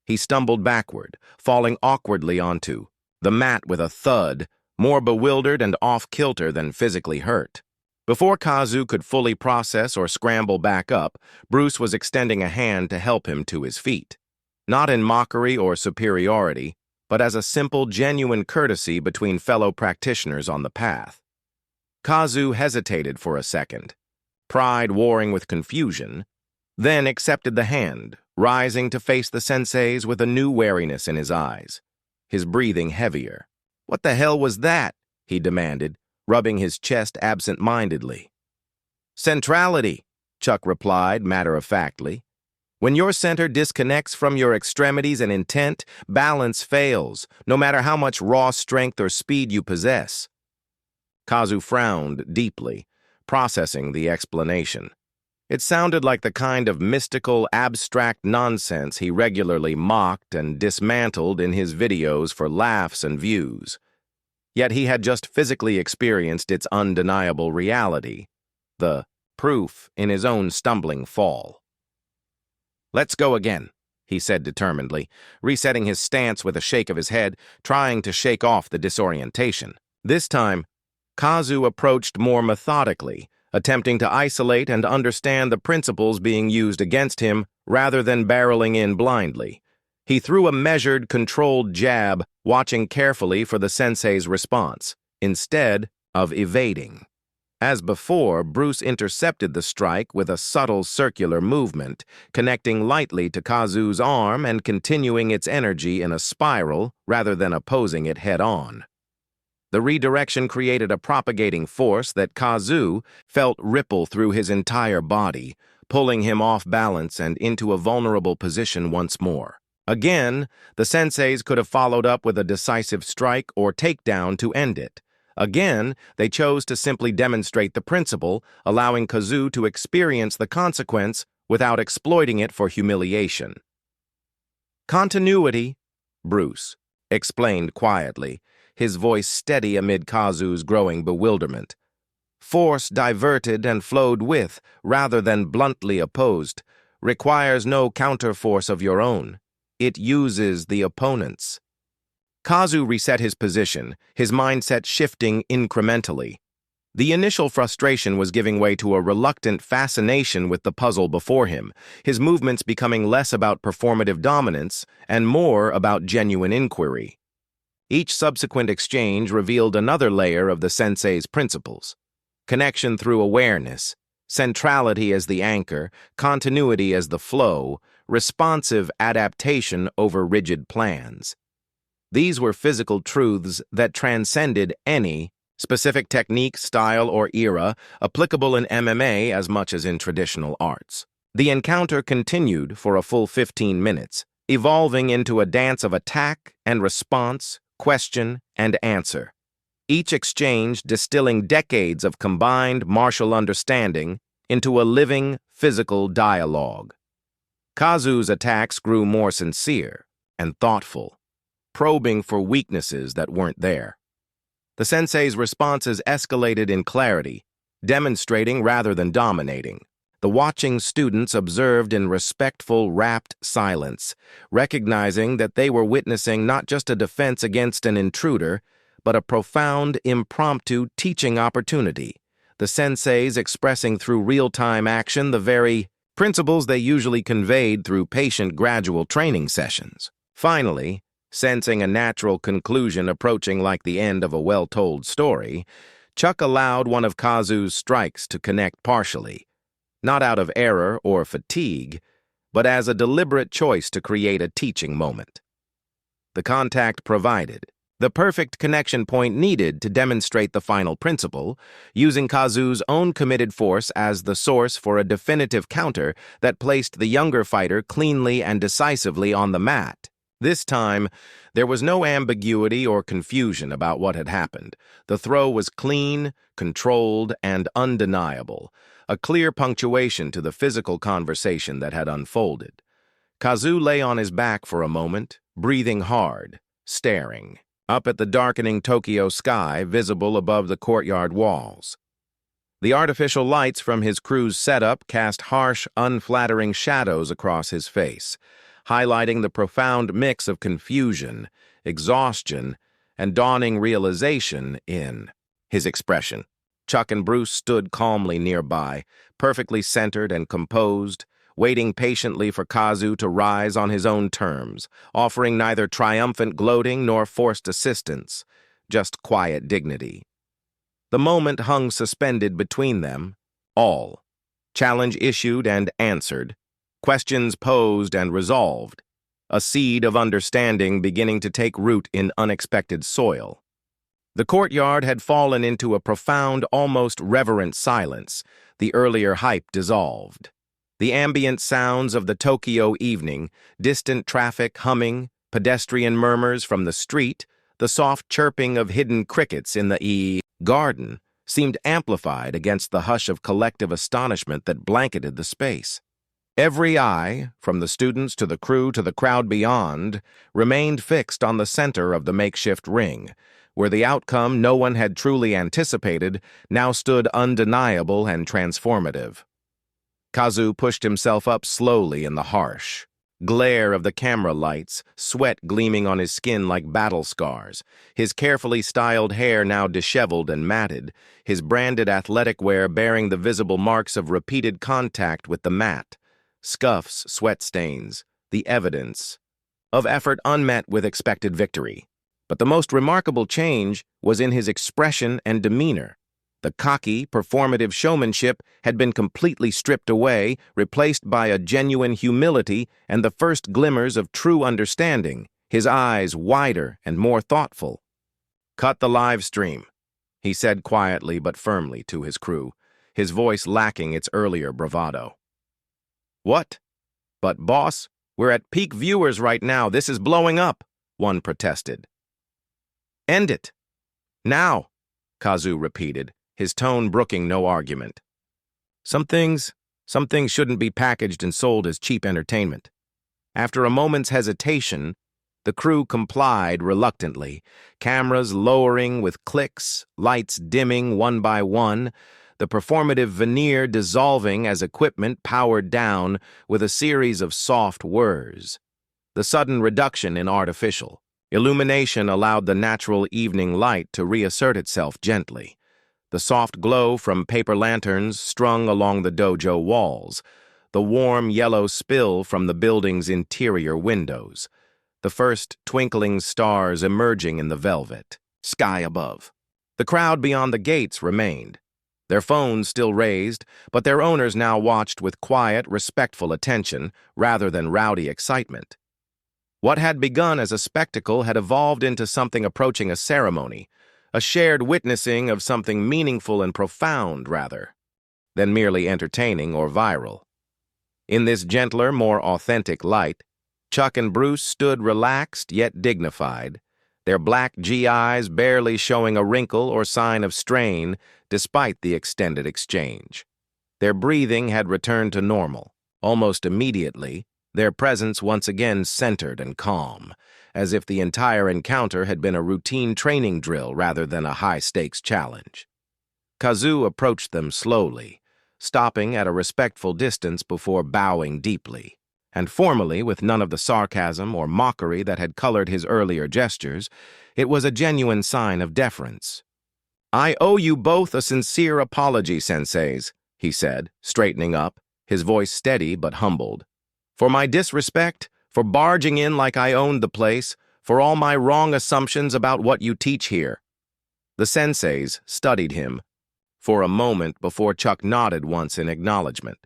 Speaker 1: He stumbled backward, falling awkwardly onto the mat with a thud, more bewildered and off-kilter than physically hurt. Before Kazu could fully process or scramble back up, Bruce was extending a hand to help him to his feet. Not in mockery or superiority, but as a simple, genuine courtesy between fellow practitioners on the path. Kazu hesitated for a second, pride warring with confusion, then accepted the hand, rising to face the senseis with a new wariness in his eyes, his breathing heavier. "What the hell was that?" he demanded, rubbing his chest absent-mindedly. "Centrality," Chuck replied matter-of-factly. "When your center disconnects from your extremities and intent, balance fails, no matter how much raw strength or speed you possess." Kazu frowned deeply, processing the explanation. It sounded like the kind of mystical, abstract nonsense he regularly mocked and dismantled in his videos for laughs and views. Yet he had just physically experienced its undeniable reality, the proof in his own stumbling fall. "Let's go again," he said determinedly, resetting his stance with a shake of his head, trying to shake off the disorientation. This time, Kazu approached more methodically, attempting to isolate and understand the principles being used against him rather than barreling in blindly. He threw a measured, controlled jab, watching carefully for the sensei's response, instead of evading. As before, Bruce intercepted the strike with a subtle circular movement, connecting lightly to Kazu's arm and continuing its energy in a spiral rather than opposing it head-on. The redirection created a propagating force that Kazu felt ripple through his entire body, pulling him off balance and into a vulnerable position once more. Again, the senseis could have followed up with a decisive strike or takedown to end it. Again, they chose to simply demonstrate the principle, allowing Kazu to experience the consequence without exploiting it for humiliation. "Continuity," Bruce explained quietly, his voice steady amid Kazu's growing bewilderment. "Force diverted and flowed with, rather than bluntly opposed, requires no counterforce of your own. It uses the opponent's." Kazu reset his position, his mindset shifting incrementally. The initial frustration was giving way to a reluctant fascination with the puzzle before him, his movements becoming less about performative dominance and more about genuine inquiry. Each subsequent exchange revealed another layer of the sensei's principles: connection through awareness, centrality as the anchor, continuity as the flow, responsive adaptation over rigid plans. These were physical truths that transcended any specific technique, style, or era applicable in MMA as much as in traditional arts. The encounter continued for a full 15 minutes, evolving into a dance of attack and response, question and answer, each exchange distilling decades of combined martial understanding into a living, physical dialogue. Kazu's attacks grew more sincere and thoughtful, probing for weaknesses that weren't there. The sensei's responses escalated in clarity, demonstrating rather than dominating. The watching students observed in respectful, rapt silence, recognizing that they were witnessing not just a defense against an intruder, but a profound, impromptu teaching opportunity, the senseis expressing through real-time action the very principles they usually conveyed through patient, gradual training sessions. Finally, sensing a natural conclusion approaching like the end of a well-told story, Chuck allowed one of Kazu's strikes to connect partially, not out of error or fatigue, but as a deliberate choice to create a teaching moment. The contact provided the perfect connection point needed to demonstrate the final principle, using Kazu's own committed force as the source for a definitive counter that placed the younger fighter cleanly and decisively on the mat. This time, there was no ambiguity or confusion about what had happened. The throw was clean, controlled, and undeniable, a clear punctuation to the physical conversation that had unfolded. Kazu lay on his back for a moment, breathing hard, staring up at the darkening Tokyo sky visible above the courtyard walls. The artificial lights from his crew's setup cast harsh, unflattering shadows across his face, highlighting the profound mix of confusion, exhaustion, and dawning realization in his expression. Chuck and Bruce stood calmly nearby, perfectly centered and composed, waiting patiently for Kazu to rise on his own terms, offering neither triumphant gloating nor forced assistance, just quiet dignity. The moment hung suspended between them, all. Challenge issued and answered, questions posed and resolved, a seed of understanding beginning to take root in unexpected soil. The courtyard had fallen into a profound, almost reverent silence, the earlier hype dissolved. The ambient sounds of the Tokyo evening, distant traffic humming, pedestrian murmurs from the street, the soft chirping of hidden crickets in the garden, seemed amplified against the hush of collective astonishment that blanketed the space. Every eye, from the students to the crew to the crowd beyond, remained fixed on the center of the makeshift ring, where the outcome no one had truly anticipated now stood undeniable and transformative. Kazu pushed himself up slowly in the harsh glare of the camera lights, sweat gleaming on his skin like battle scars, his carefully styled hair now disheveled and matted, his branded athletic wear bearing the visible marks of repeated contact with the mat, scuffs, sweat stains, the evidence of effort unmet with expected victory. But the most remarkable change was in his expression and demeanor. The cocky, performative showmanship had been completely stripped away, replaced by a genuine humility and the first glimmers of true understanding, his eyes wider and more thoughtful. "Cut the live stream," he said quietly but firmly to his crew, his voice lacking its earlier bravado. "What? But boss, we're at peak viewers right now. This is blowing up," one protested. "End it. Now," Kazu repeated, his tone brooking no argument. Some things shouldn't be packaged and sold as cheap entertainment." After a moment's hesitation, the crew complied reluctantly, cameras lowering with clicks, lights dimming one by one, the performative veneer dissolving as equipment powered down with a series of soft whirs. The sudden reduction in artificial illumination allowed the natural evening light to reassert itself gently. The soft glow from paper lanterns strung along the dojo walls, the warm yellow spill from the building's interior windows, the first twinkling stars emerging in the velvet sky above. The crowd beyond the gates remained, their phones still raised, but their owners now watched with quiet, respectful attention rather than rowdy excitement. What had begun as a spectacle had evolved into something approaching a ceremony, a shared witnessing of something meaningful and profound, rather than merely entertaining or viral. In this gentler, more authentic light, Chuck and Bruce stood relaxed yet dignified, their black GIs barely showing a wrinkle or sign of strain despite the extended exchange. Their breathing had returned to normal. Almost immediately, their presence once again centered and calm, as if the entire encounter had been a routine training drill rather than a high-stakes challenge. Kazu approached them slowly, stopping at a respectful distance before bowing deeply, and formally, with none of the sarcasm or mockery that had colored his earlier gestures. It was a genuine sign of deference. "I owe you both a sincere apology, senseis," he said, straightening up, his voice steady but humbled. "For my disrespect, for barging in like I owned the place, for all my wrong assumptions about what you teach here." The senseis studied him for a moment before Chuck nodded once in acknowledgement.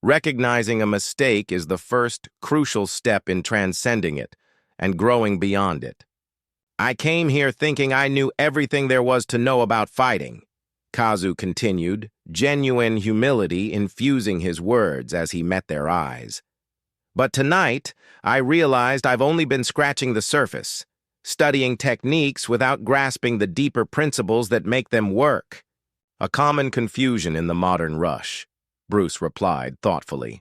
Speaker 1: Recognizing a mistake is the first crucial step in transcending it and growing beyond it. "I came here thinking I knew everything there was to know about fighting," Kazu continued, genuine humility infusing his words as he met their eyes. "But tonight, I realized I've only been scratching the surface, studying techniques without grasping the deeper principles that make them work." "A common confusion in the modern rush," Bruce replied thoughtfully.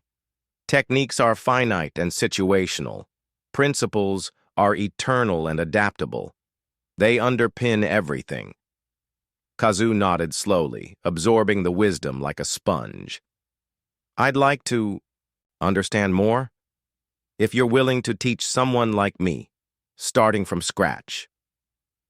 Speaker 1: "Techniques are finite and situational. Principles are eternal and adaptable. They underpin everything." Kazu nodded slowly, absorbing the wisdom like a sponge. "I'd like to understand more, if you're willing to teach someone like me, starting from scratch."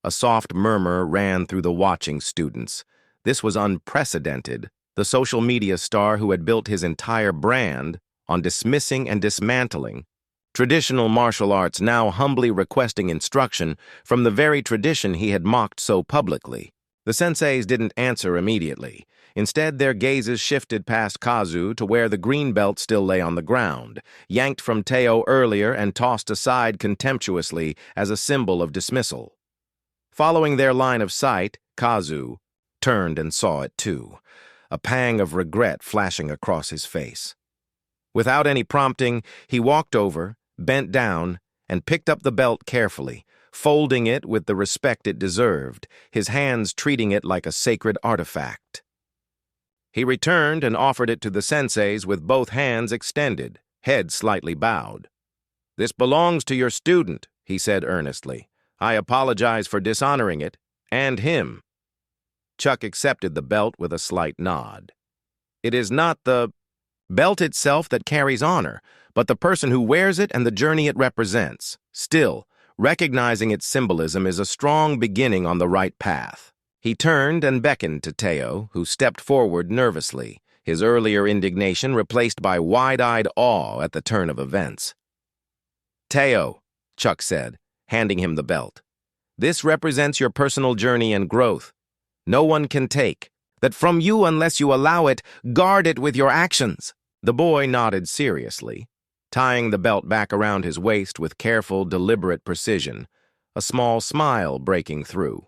Speaker 1: A soft murmur ran through the watching students. This was unprecedented. The social media star who had built his entire brand on dismissing and dismantling traditional martial arts, now humbly requesting instruction from the very tradition he had mocked so publicly. The senseis didn't answer immediately. Instead, their gazes shifted past Kazu to where the green belt still lay on the ground, yanked from Teo earlier and tossed aside contemptuously as a symbol of dismissal. Following their line of sight, Kazu turned and saw it too, a pang of regret flashing across his face. Without any prompting, he walked over, bent down, and picked up the belt carefully, folding it with the respect it deserved, his hands treating it like a sacred artifact. He returned and offered it to the senseis with both hands extended, head slightly bowed. "This belongs to your student," he said earnestly. "I apologize for dishonoring it, and him." Chuck accepted the belt with a slight nod. "It is not the Belt itself that carries honor, but the person who wears it and the journey it represents. Still, recognizing its symbolism is a strong beginning on the right path. He turned and beckoned to Teo, who stepped forward nervously, his earlier indignation replaced by wide-eyed awe at the turn of events. "Teo," Chuck said, handing him the belt. "This represents your personal journey and growth. No one can take that from you unless you allow it. Guard it with your actions." The boy nodded seriously, tying the belt back around his waist with careful, deliberate precision, a small smile breaking through.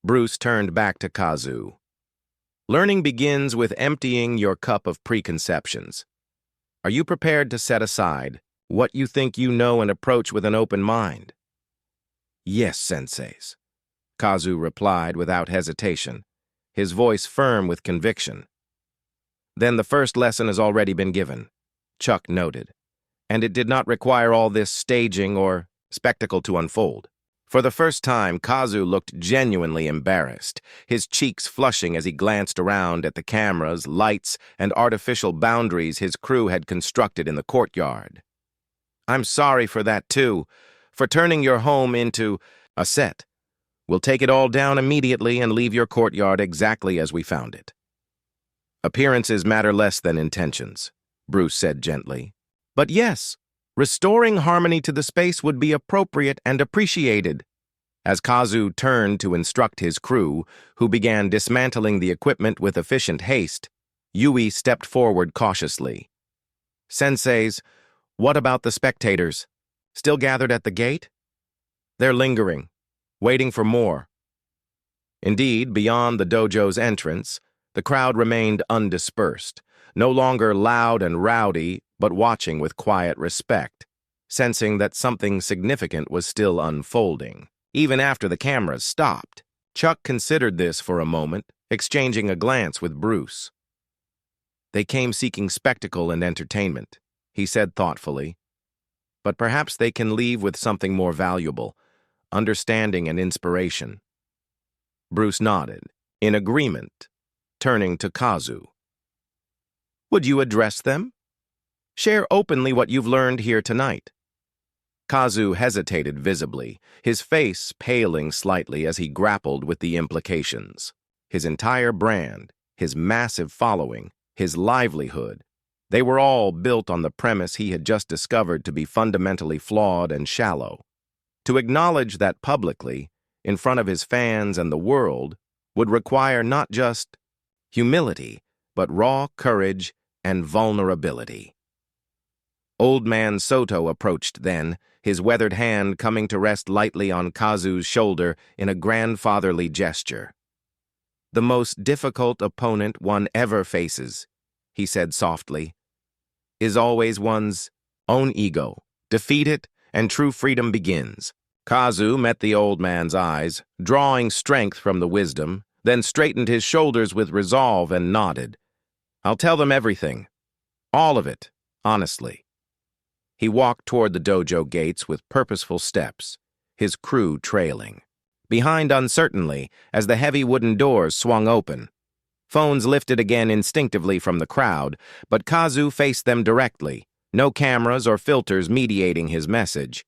Speaker 1: Bruce turned back to Kazu. "Learning begins with emptying your cup of preconceptions. Are you prepared to set aside what you think you know and approach with an open mind?" "Yes, senseis," Kazu replied without hesitation, his voice firm with conviction. "Then the first lesson has already been given," Chuck noted, "and it did not require all this staging or spectacle to unfold." For the first time, Kazu looked genuinely embarrassed, his cheeks flushing as he glanced around at the cameras, lights, and artificial boundaries his crew had constructed in the courtyard. "I'm sorry for that, too, for turning your home into a set. We'll take it all down immediately and leave your courtyard exactly as we found it." "Appearances matter less than intentions," Bruce said gently. "But yes, restoring harmony to the space would be appropriate and appreciated." As Kazu turned to instruct his crew, who began dismantling the equipment with efficient haste, Yui stepped forward cautiously. "Senseis, what about the spectators? Still gathered at the gate?" "They're lingering, waiting for more." Indeed, beyond the dojo's entrance, the crowd remained undispersed, no longer loud and rowdy, but watching with quiet respect, sensing that something significant was still unfolding. Even after the cameras stopped, Chuck considered this for a moment, exchanging a glance with Bruce. "They came seeking spectacle and entertainment," he said thoughtfully. "But perhaps they can leave with something more valuable, understanding and inspiration." Bruce nodded, in agreement, turning to Kazu. "Would you address them? Share openly what you've learned here tonight." Kazu hesitated visibly, his face paling slightly as he grappled with the implications. His entire brand, his massive following, his livelihood, they were all built on the premise he had just discovered to be fundamentally flawed and shallow. To acknowledge that publicly, in front of his fans and the world, would require not just humility, but raw courage and vulnerability. Old Man Soto approached then, his weathered hand coming to rest lightly on Kazu's shoulder in a grandfatherly gesture. "The most difficult opponent one ever faces," he said softly, "is always one's own ego. Defeat it, and true freedom begins." Kazu met the old man's eyes, drawing strength from the wisdom, then straightened his shoulders with resolve and nodded. "I'll tell them everything. All of it, honestly." He walked toward the dojo gates with purposeful steps, his crew trailing. Behind uncertainly as the heavy wooden doors swung open. Phones lifted again instinctively from the crowd, but Kazu faced them directly, no cameras or filters mediating his message.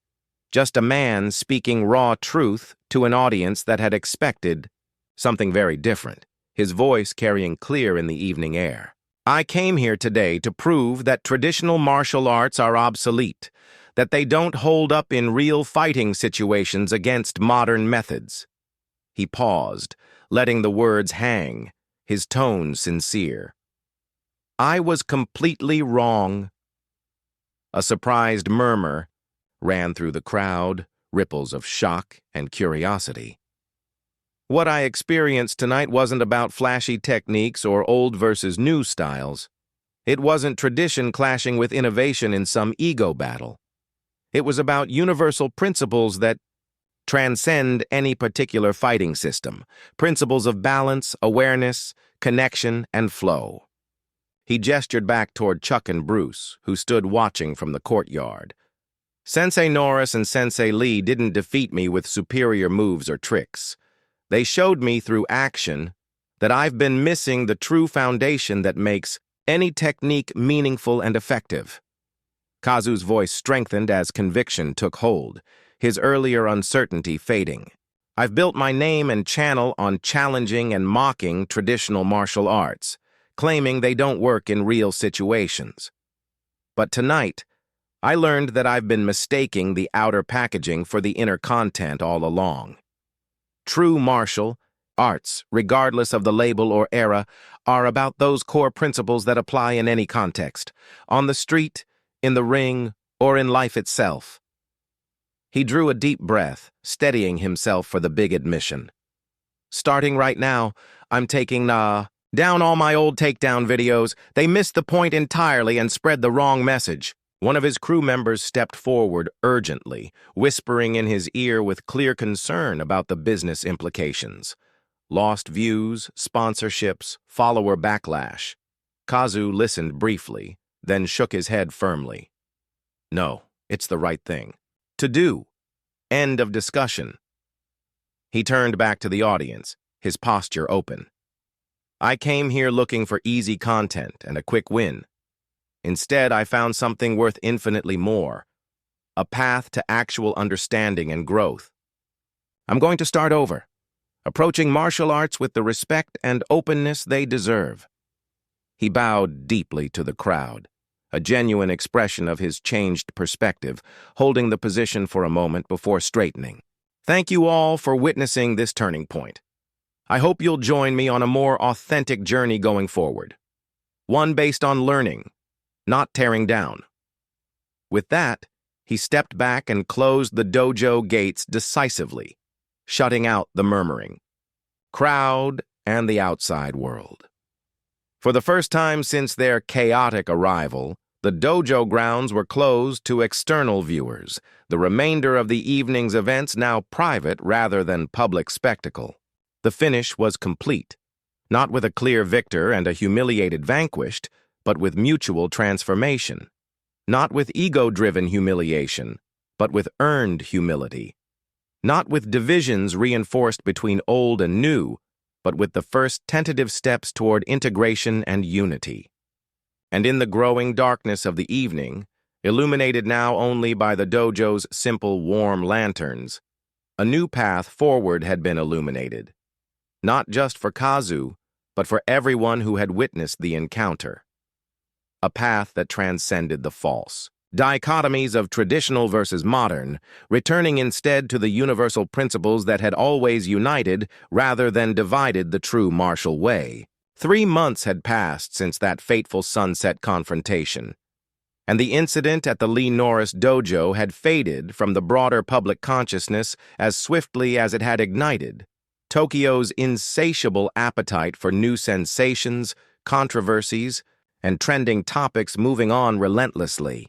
Speaker 1: Just a man speaking raw truth to an audience that had expected something very different, his voice carrying clear in the evening air. "I came here today to prove that traditional martial arts are obsolete, that they don't hold up in real fighting situations against modern methods." He paused, letting the words hang, his tone sincere. "I was completely wrong." A surprised murmur ran through the crowd, ripples of shock and curiosity. "What I experienced tonight wasn't about flashy techniques or old versus new styles. It wasn't tradition clashing with innovation in some ego battle. It was about universal principles that transcend any particular fighting system, principles of balance, awareness, connection, and flow." He gestured back toward Chuck and Bruce, who stood watching from the courtyard. "Sensei Norris and Sensei Lee didn't defeat me with superior moves or tricks. They showed me through action that I've been missing the true foundation that makes Any technique meaningful and effective. Kazu's voice strengthened as conviction took hold, his earlier uncertainty fading. I've built my name and channel on challenging and mocking traditional martial arts, claiming they don't work in real situations. But tonight, I learned that I've been mistaking the outer packaging for the inner content all along. True martial arts, regardless of the label or era, are about those core principles that apply in any context, on the street, in the ring, or in life itself. He drew a deep breath, steadying himself for the big admission. Starting right now, I'm taking down all my old takedown videos. They missed the point entirely and spread the wrong message. One of his crew members stepped forward urgently, whispering in his ear with clear concern about the business implications. Lost views, sponsorships, follower backlash. Kazu listened briefly, then shook his head firmly. No, it's the right thing to do. End of discussion. He turned back to the audience, his posture open. I came here looking for easy content and a quick win. Instead, I found something worth infinitely more, a path to actual understanding and growth. I'm going to start over, approaching martial arts with the respect and openness they deserve. He bowed deeply to the crowd, a genuine expression of his changed perspective, holding the position for a moment before straightening. Thank you all for witnessing this turning point. I hope you'll join me on a more authentic journey going forward. One based on learning, not tearing down. With that, he stepped back and closed the dojo gates decisively, shutting out the murmuring crowd and the outside world. For the first time since their chaotic arrival, the dojo grounds were closed to external viewers, the remainder of the evening's events now private rather than public spectacle. The finish was complete, not with a clear victor and a humiliated vanquished, but with mutual transformation. Not with ego-driven humiliation, but with earned humility. Not with divisions reinforced between old and new, but with the first tentative steps toward integration and unity. And in the growing darkness of the evening, illuminated now only by the dojo's simple, warm lanterns, a new path forward had been illuminated. Not just for Kazu, but for everyone who had witnessed the encounter. A path that transcended the false dichotomies of traditional versus modern, returning instead to the universal principles that had always united rather than divided the true martial way. 3 months had passed since that fateful sunset confrontation, and the incident at the Lee Norris Dojo had faded from the broader public consciousness as swiftly as it had ignited. Tokyo's insatiable appetite for new sensations, controversies, and trending topics moving on relentlessly.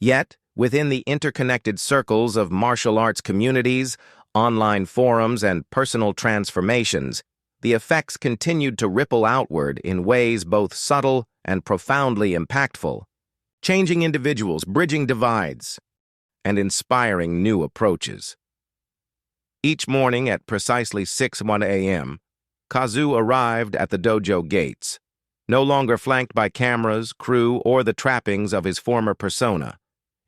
Speaker 1: Yet, within the interconnected circles of martial arts communities, online forums, and personal transformations, the effects continued to ripple outward in ways both subtle and profoundly impactful, changing individuals, bridging divides, and inspiring new approaches. Each morning at precisely 6:01 a.m., Kazu arrived at the dojo gates, no longer flanked by cameras, crew, or the trappings of his former persona.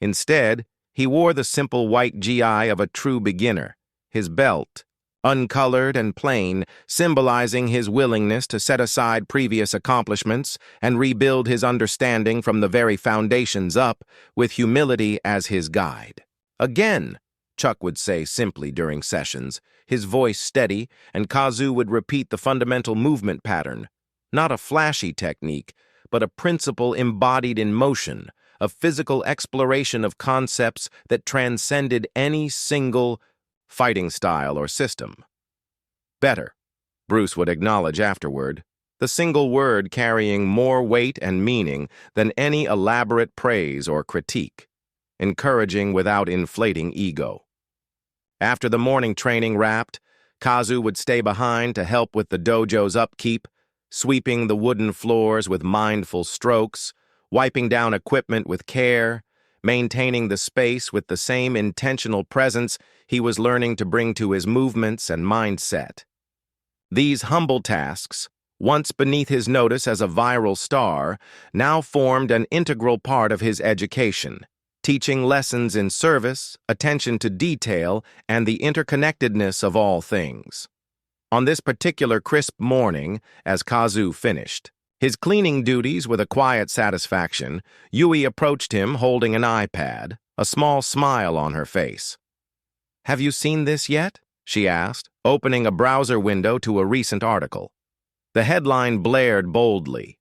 Speaker 1: Instead, he wore the simple white gi of a true beginner, his belt, uncolored and plain, symbolizing his willingness to set aside previous accomplishments and rebuild his understanding from the very foundations up, with humility as his guide. Again, Chuck would say simply during sessions, his voice steady, and Kazu would repeat the fundamental movement pattern. Not a flashy technique, but a principle embodied in motion, a physical exploration of concepts that transcended any single fighting style or system. Better, Bruce would acknowledge afterward, the single word carrying more weight and meaning than any elaborate praise or critique, encouraging without inflating ego. After the morning training wrapped, Kazu would stay behind to help with the dojo's upkeep, sweeping the wooden floors with mindful strokes, wiping down equipment with care, maintaining the space with the same intentional presence he was learning to bring to his movements and mindset. These humble tasks, once beneath his notice as a viral star, now formed an integral part of his education, teaching lessons in service, attention to detail, and the interconnectedness of all things. On this particular crisp morning, as Kazu finished his cleaning duties with a quiet satisfaction, Yui approached him holding an iPad, a small smile on her face. "Have you seen this yet?" she asked, opening a browser window to a recent article. The headline blared boldly.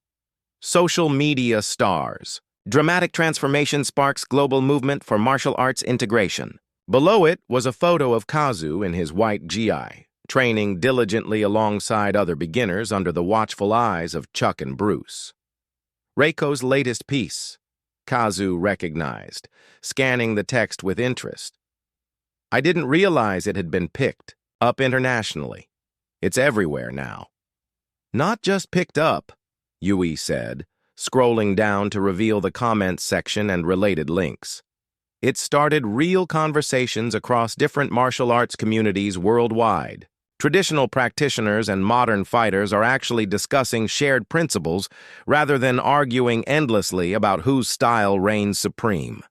Speaker 1: "Social Media Stars. Dramatic Transformation Sparks Global Movement for Martial Arts Integration." Below it was a photo of Kazu in his white gi, training diligently alongside other beginners under the watchful eyes of Chuck and Bruce. Reiko's latest piece, Kazu recognized, scanning the text with interest. "I didn't realize it had been picked up internationally. It's everywhere now." "Not just picked up," Yui said, scrolling down to reveal the comments section and related links. "It started real conversations across different martial arts communities worldwide. Traditional practitioners and modern fighters are actually discussing shared principles rather than arguing endlessly about whose style reigns supreme."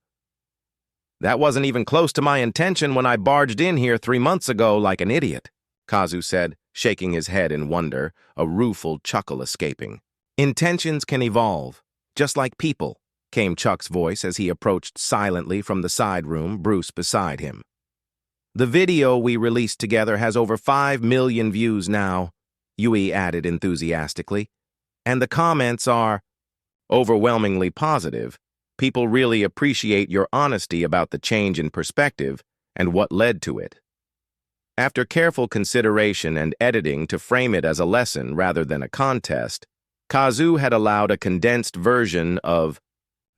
Speaker 1: "That wasn't even close to my intention when I barged in here 3 months ago like an idiot," Kazu said, shaking his head in wonder, a rueful chuckle escaping. "Intentions can evolve, just like people," came Chuck's voice as he approached silently from the side room, Bruce beside him. "The video we released together has over 5 million views now," Yui added enthusiastically. "And the comments are overwhelmingly positive. People really appreciate your honesty about the change in perspective and what led to it." After careful consideration and editing to frame it as a lesson rather than a contest, Kazu had allowed a condensed version of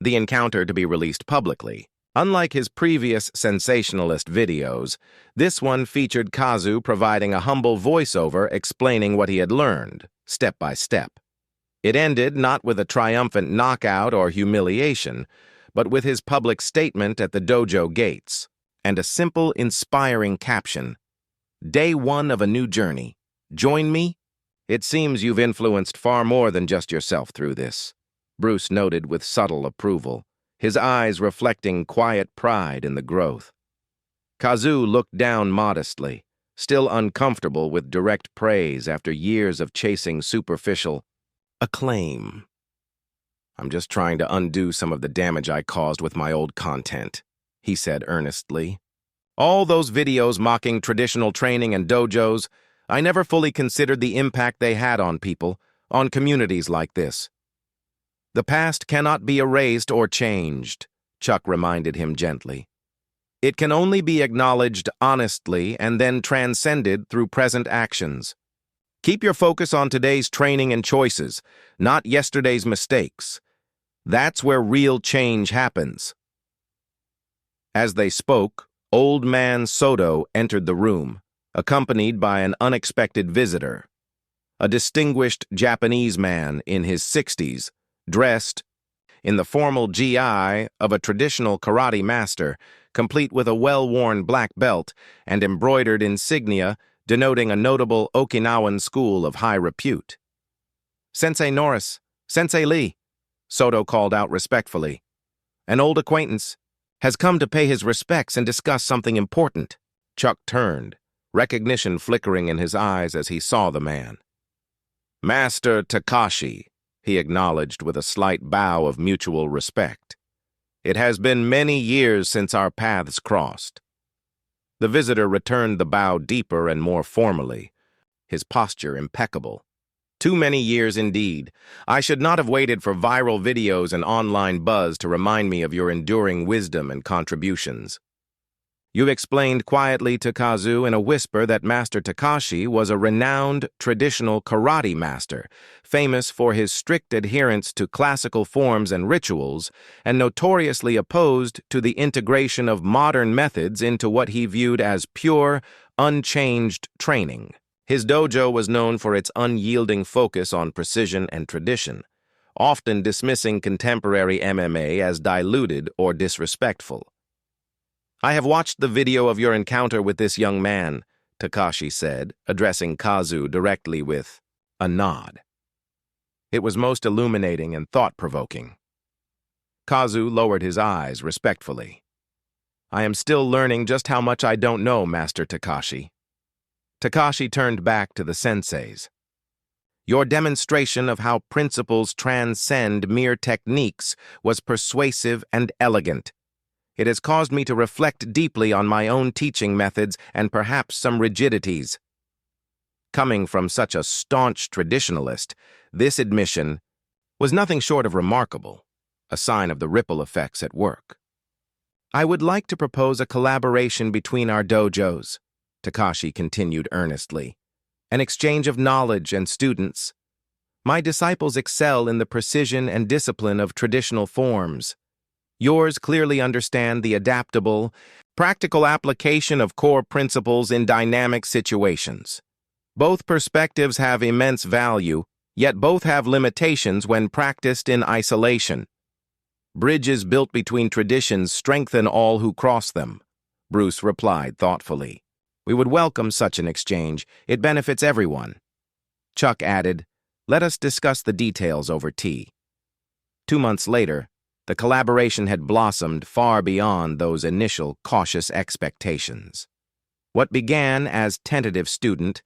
Speaker 1: the encounter to be released publicly. Unlike his previous sensationalist videos, this one featured Kazu providing a humble voiceover explaining what he had learned, step by step. It ended not with a triumphant knockout or humiliation, but with his public statement at the dojo gates, and a simple, inspiring caption: "Day 1 of a new journey. Join me? It seems you've influenced far more than just yourself through this," Bruce noted with subtle approval, his eyes reflecting quiet pride in the growth. Kazu looked down modestly, still uncomfortable with direct praise after years of chasing superficial acclaim. "I'm just trying to undo some of the damage I caused with my old content," he said earnestly. "All those videos mocking traditional training and dojos, I never fully considered the impact they had on people, on communities like this." "The past cannot be erased or changed," Chuck reminded him gently. "It can only be acknowledged honestly and then transcended through present actions. Keep your focus on today's training and choices, not yesterday's mistakes. That's where real change happens." As they spoke, Old Man Soto entered the room, accompanied by an unexpected visitor. A distinguished Japanese man in his 60s, dressed in the formal gi of a traditional karate master, complete with a well-worn black belt and embroidered insignia denoting a notable Okinawan school of high repute. "Sensei Norris, Sensei Lee," Soto called out respectfully. "An old acquaintance has come to pay his respects and discuss something important." Chuck turned, recognition flickering in his eyes as he saw the man. "Master Takashi," he acknowledged with a slight bow of mutual respect. "It has been many years since our paths crossed." The visitor returned the bow deeper and more formally, his posture impeccable. "Too many years indeed. I should not have waited for viral videos and online buzz to remind me of your enduring wisdom and contributions." You explained quietly to Kazu in a whisper that Master Takashi was a renowned traditional karate master, famous for his strict adherence to classical forms and rituals, and notoriously opposed to the integration of modern methods into what he viewed as pure, unchanged training. His dojo was known for its unyielding focus on precision and tradition, often dismissing contemporary MMA as diluted or disrespectful. "I have watched the video of your encounter with this young man," Takashi said, addressing Kazu directly with a nod. It was most illuminating and thought-provoking. Kazu lowered his eyes respectfully. I am still learning just how much I don't know, Master Takashi. Takashi turned back to the senseis. Your demonstration of how principles transcend mere techniques was persuasive and elegant. It has caused me to reflect deeply on my own teaching methods and perhaps some rigidities. Coming from such a staunch traditionalist, this admission was nothing short of remarkable, a sign of the ripple effects at work. I would like to propose a collaboration between our dojos, Takashi continued earnestly, an exchange of knowledge and students. My disciples excel in the precision and discipline of traditional forms. Yours clearly understand the adaptable, practical application of core principles in dynamic situations. Both perspectives have immense value, yet both have limitations when practiced in isolation. Bridges built between traditions strengthen all who cross them, Bruce replied thoughtfully. We would welcome such an exchange. It benefits everyone. Chuck added, let us discuss the details over tea. 2 months later, the collaboration had blossomed far beyond those initial cautious expectations. What began as tentative student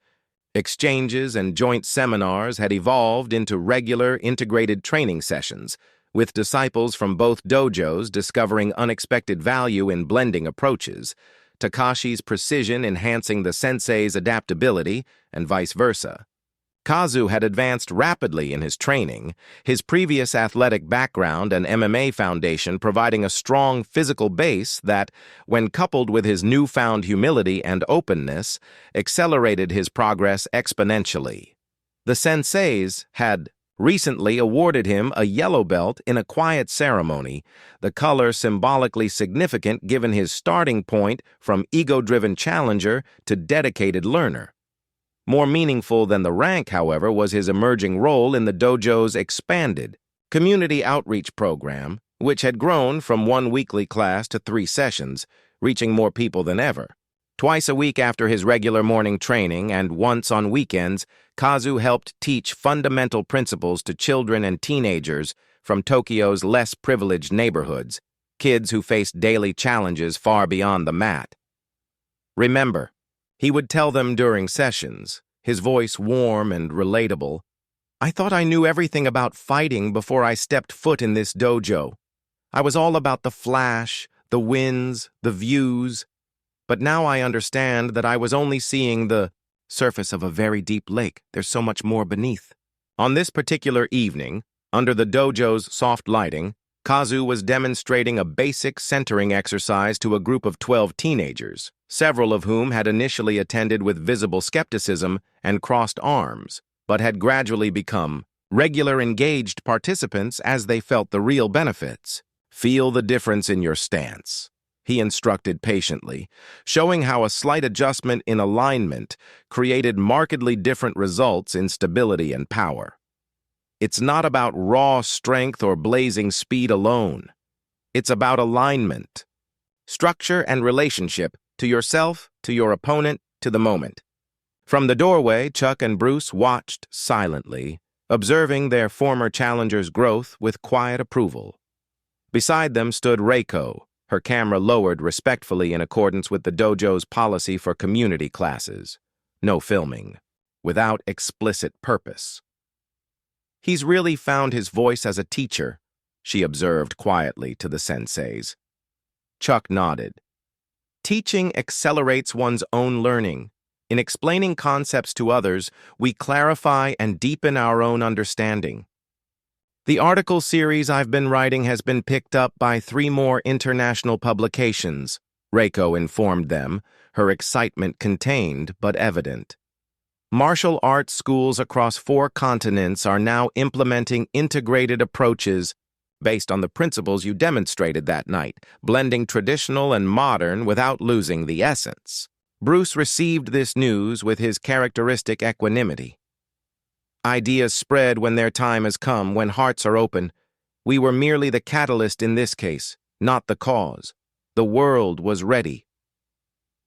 Speaker 1: exchanges and joint seminars had evolved into regular integrated training sessions, with disciples from both dojos discovering unexpected value in blending approaches, Takashi's precision enhancing the sensei's adaptability, and vice versa. Kazu had advanced rapidly in his training, his previous athletic background and MMA foundation providing a strong physical base that, when coupled with his newfound humility and openness, accelerated his progress exponentially. The senseis had recently awarded him a yellow belt in a quiet ceremony, the color symbolically significant given his starting point from ego-driven challenger to dedicated learner. More meaningful than the rank, however, was his emerging role in the dojo's expanded community outreach program, which had grown from 1 weekly class to 3 sessions, reaching more people than ever. Twice a week after his regular morning training and once on weekends, Kazu helped teach fundamental principles to children and teenagers from Tokyo's less privileged neighborhoods, kids who faced daily challenges far beyond the mat. Remember, he would tell them during sessions, his voice warm and relatable, I thought I knew everything about fighting before I stepped foot in this dojo. I was all about the flash, the wins, the views, but now I understand that I was only seeing the surface of a very deep lake. There's so much more beneath. On this particular evening, under the dojo's soft lighting, Kazu was demonstrating a basic centering exercise to a group of 12 teenagers, several of whom had initially attended with visible skepticism and crossed arms, but had gradually become regular engaged participants as they felt the real benefits. Feel the difference in your stance, he instructed patiently, showing how a slight adjustment in alignment created markedly different results in stability and power. It's not about raw strength or blazing speed alone. It's about alignment, structure, and relationship to yourself, to your opponent, to the moment. From the doorway, Chuck and Bruce watched silently, observing their former challenger's growth with quiet approval. Beside them stood Reiko, her camera lowered respectfully in accordance with the dojo's policy for community classes. No filming, without explicit purpose. He's really found his voice as a teacher, she observed quietly to the senseis. Chuck nodded. Teaching accelerates one's own learning. In explaining concepts to others, we clarify and deepen our own understanding. The article series I've been writing has been picked up by 3 more international publications, Reiko informed them, her excitement contained but evident. Martial arts schools across 4 continents are now implementing integrated approaches based on the principles you demonstrated that night, blending traditional and modern without losing the essence. Bruce received this news with his characteristic equanimity. Ideas spread when their time has come, when hearts are open. We were merely the catalyst in this case, not the cause. The world was ready.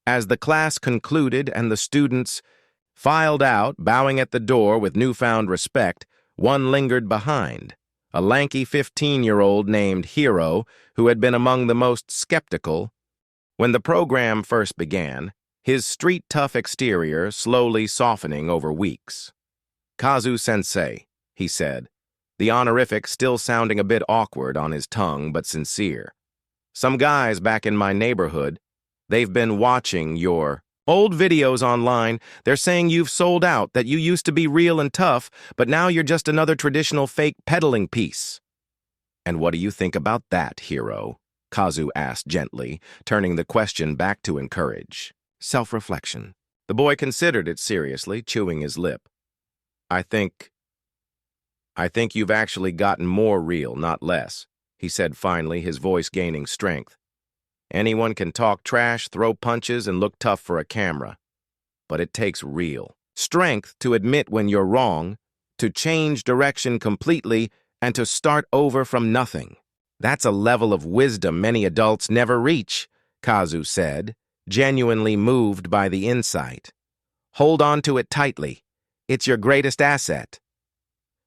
Speaker 1: As the class concluded and the students filed out, bowing at the door with newfound respect, One lingered behind, a lanky 15-year-old named Hiro who had been among the most skeptical. When the program first began, his street-tough exterior slowly softening over weeks. "Kazu-sensei," he said, the honorific still sounding a bit awkward on his tongue but sincere. "Some guys back in my neighborhood, they've been watching your old videos online. They're saying you've sold out, that you used to be real and tough, but now you're just another traditional fake peddling piece." "And what do you think about that, Hiro?" Kazu asked gently, turning the question back to encourage self-reflection. The boy considered it seriously, chewing his lip. I think you've actually gotten more real, not less," he said finally, his voice gaining strength. "Anyone can talk trash, throw punches, and look tough for a camera. But it takes real strength to admit when you're wrong, to change direction completely, and to start over from nothing. That's a level of wisdom many adults never reach," Kazu said, genuinely moved by the insight. "Hold on to it tightly. It's your greatest asset."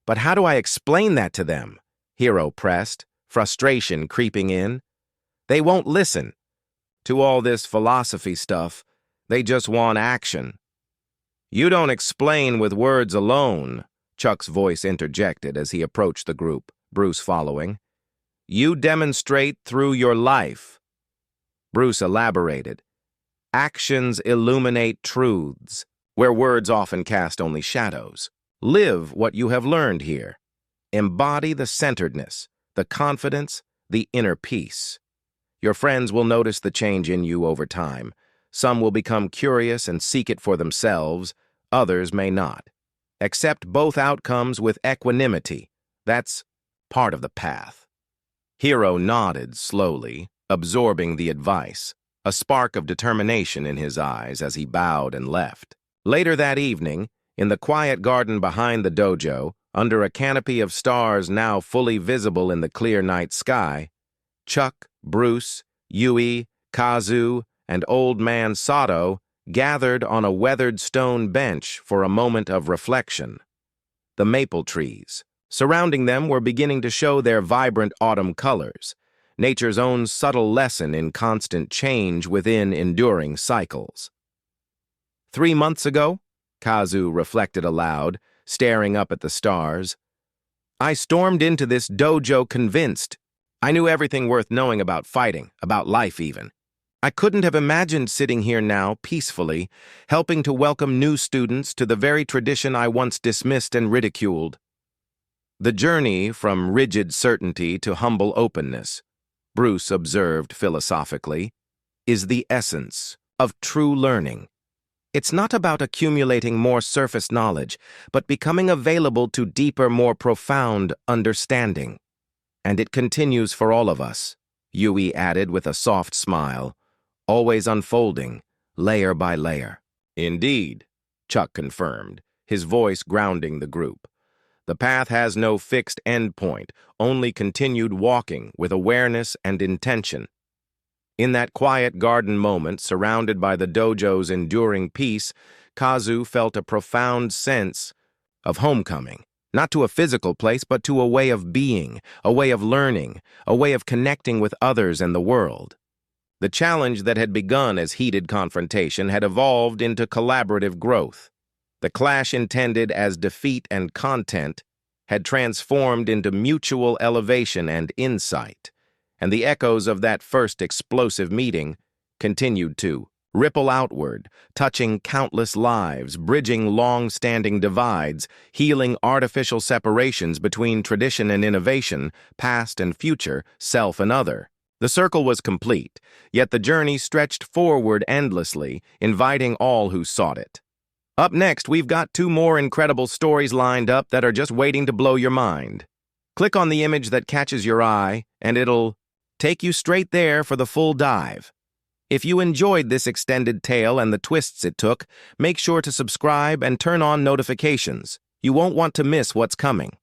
Speaker 1: "But how do I explain that to them?" Hiro pressed, frustration creeping in. "They won't listen to all this philosophy stuff. They just want action." "You don't explain with words alone," Chuck's voice interjected as he approached the group, Bruce following. "You demonstrate through your life." Bruce elaborated. "Actions illuminate truths, where words often cast only shadows. Live what you have learned here. Embody the centeredness, the confidence, the inner peace. Your friends will notice the change in you over time. Some will become curious and seek it for themselves, others may not. Accept both outcomes with equanimity. That's part of the path." Hiro nodded slowly, absorbing the advice, a spark of determination in his eyes as he bowed and left. Later that evening, in the quiet garden behind the dojo, under a canopy of stars now fully visible in the clear night sky, Chuck, Bruce, Yui, Kazu, and old man Sato gathered on a weathered stone bench for a moment of reflection. The maple trees surrounding them were beginning to show their vibrant autumn colors, nature's own subtle lesson in constant change within enduring cycles. 3 months ago, Kazu reflected aloud, staring up at the stars, I stormed into this dojo convinced. I knew everything worth knowing about fighting, about life even. I couldn't have imagined sitting here now, peacefully, helping to welcome new students to the very tradition I once dismissed and ridiculed. The journey from rigid certainty to humble openness, Bruce observed philosophically, is the essence of true learning. It's not about accumulating more surface knowledge, but becoming available to deeper, more profound understanding. And it continues for all of us, Yui added with a soft smile, always unfolding, layer by layer. Indeed, Chuck confirmed, his voice grounding the group. The path has no fixed endpoint, only continued walking with awareness and intention. In that quiet garden moment, surrounded by the dojo's enduring peace, Kazu felt a profound sense of homecoming, not to a physical place, but to a way of being, a way of learning, a way of connecting with others and the world. The challenge that had begun as heated confrontation had evolved into collaborative growth. The clash intended as defeat and content had transformed into mutual elevation and insight, and the echoes of that first explosive meeting continued to ripple outward, touching countless lives, bridging long-standing divides, healing artificial separations between tradition and innovation, past and future, self and other. The circle was complete, yet the journey stretched forward endlessly, inviting all who sought it. Up next, we've got 2 more incredible stories lined up that are just waiting to blow your mind. Click on the image that catches your eye, and it'll take you straight there for the full dive. If you enjoyed this extended tale and the twists it took, make sure to subscribe and turn on notifications. You won't want to miss what's coming.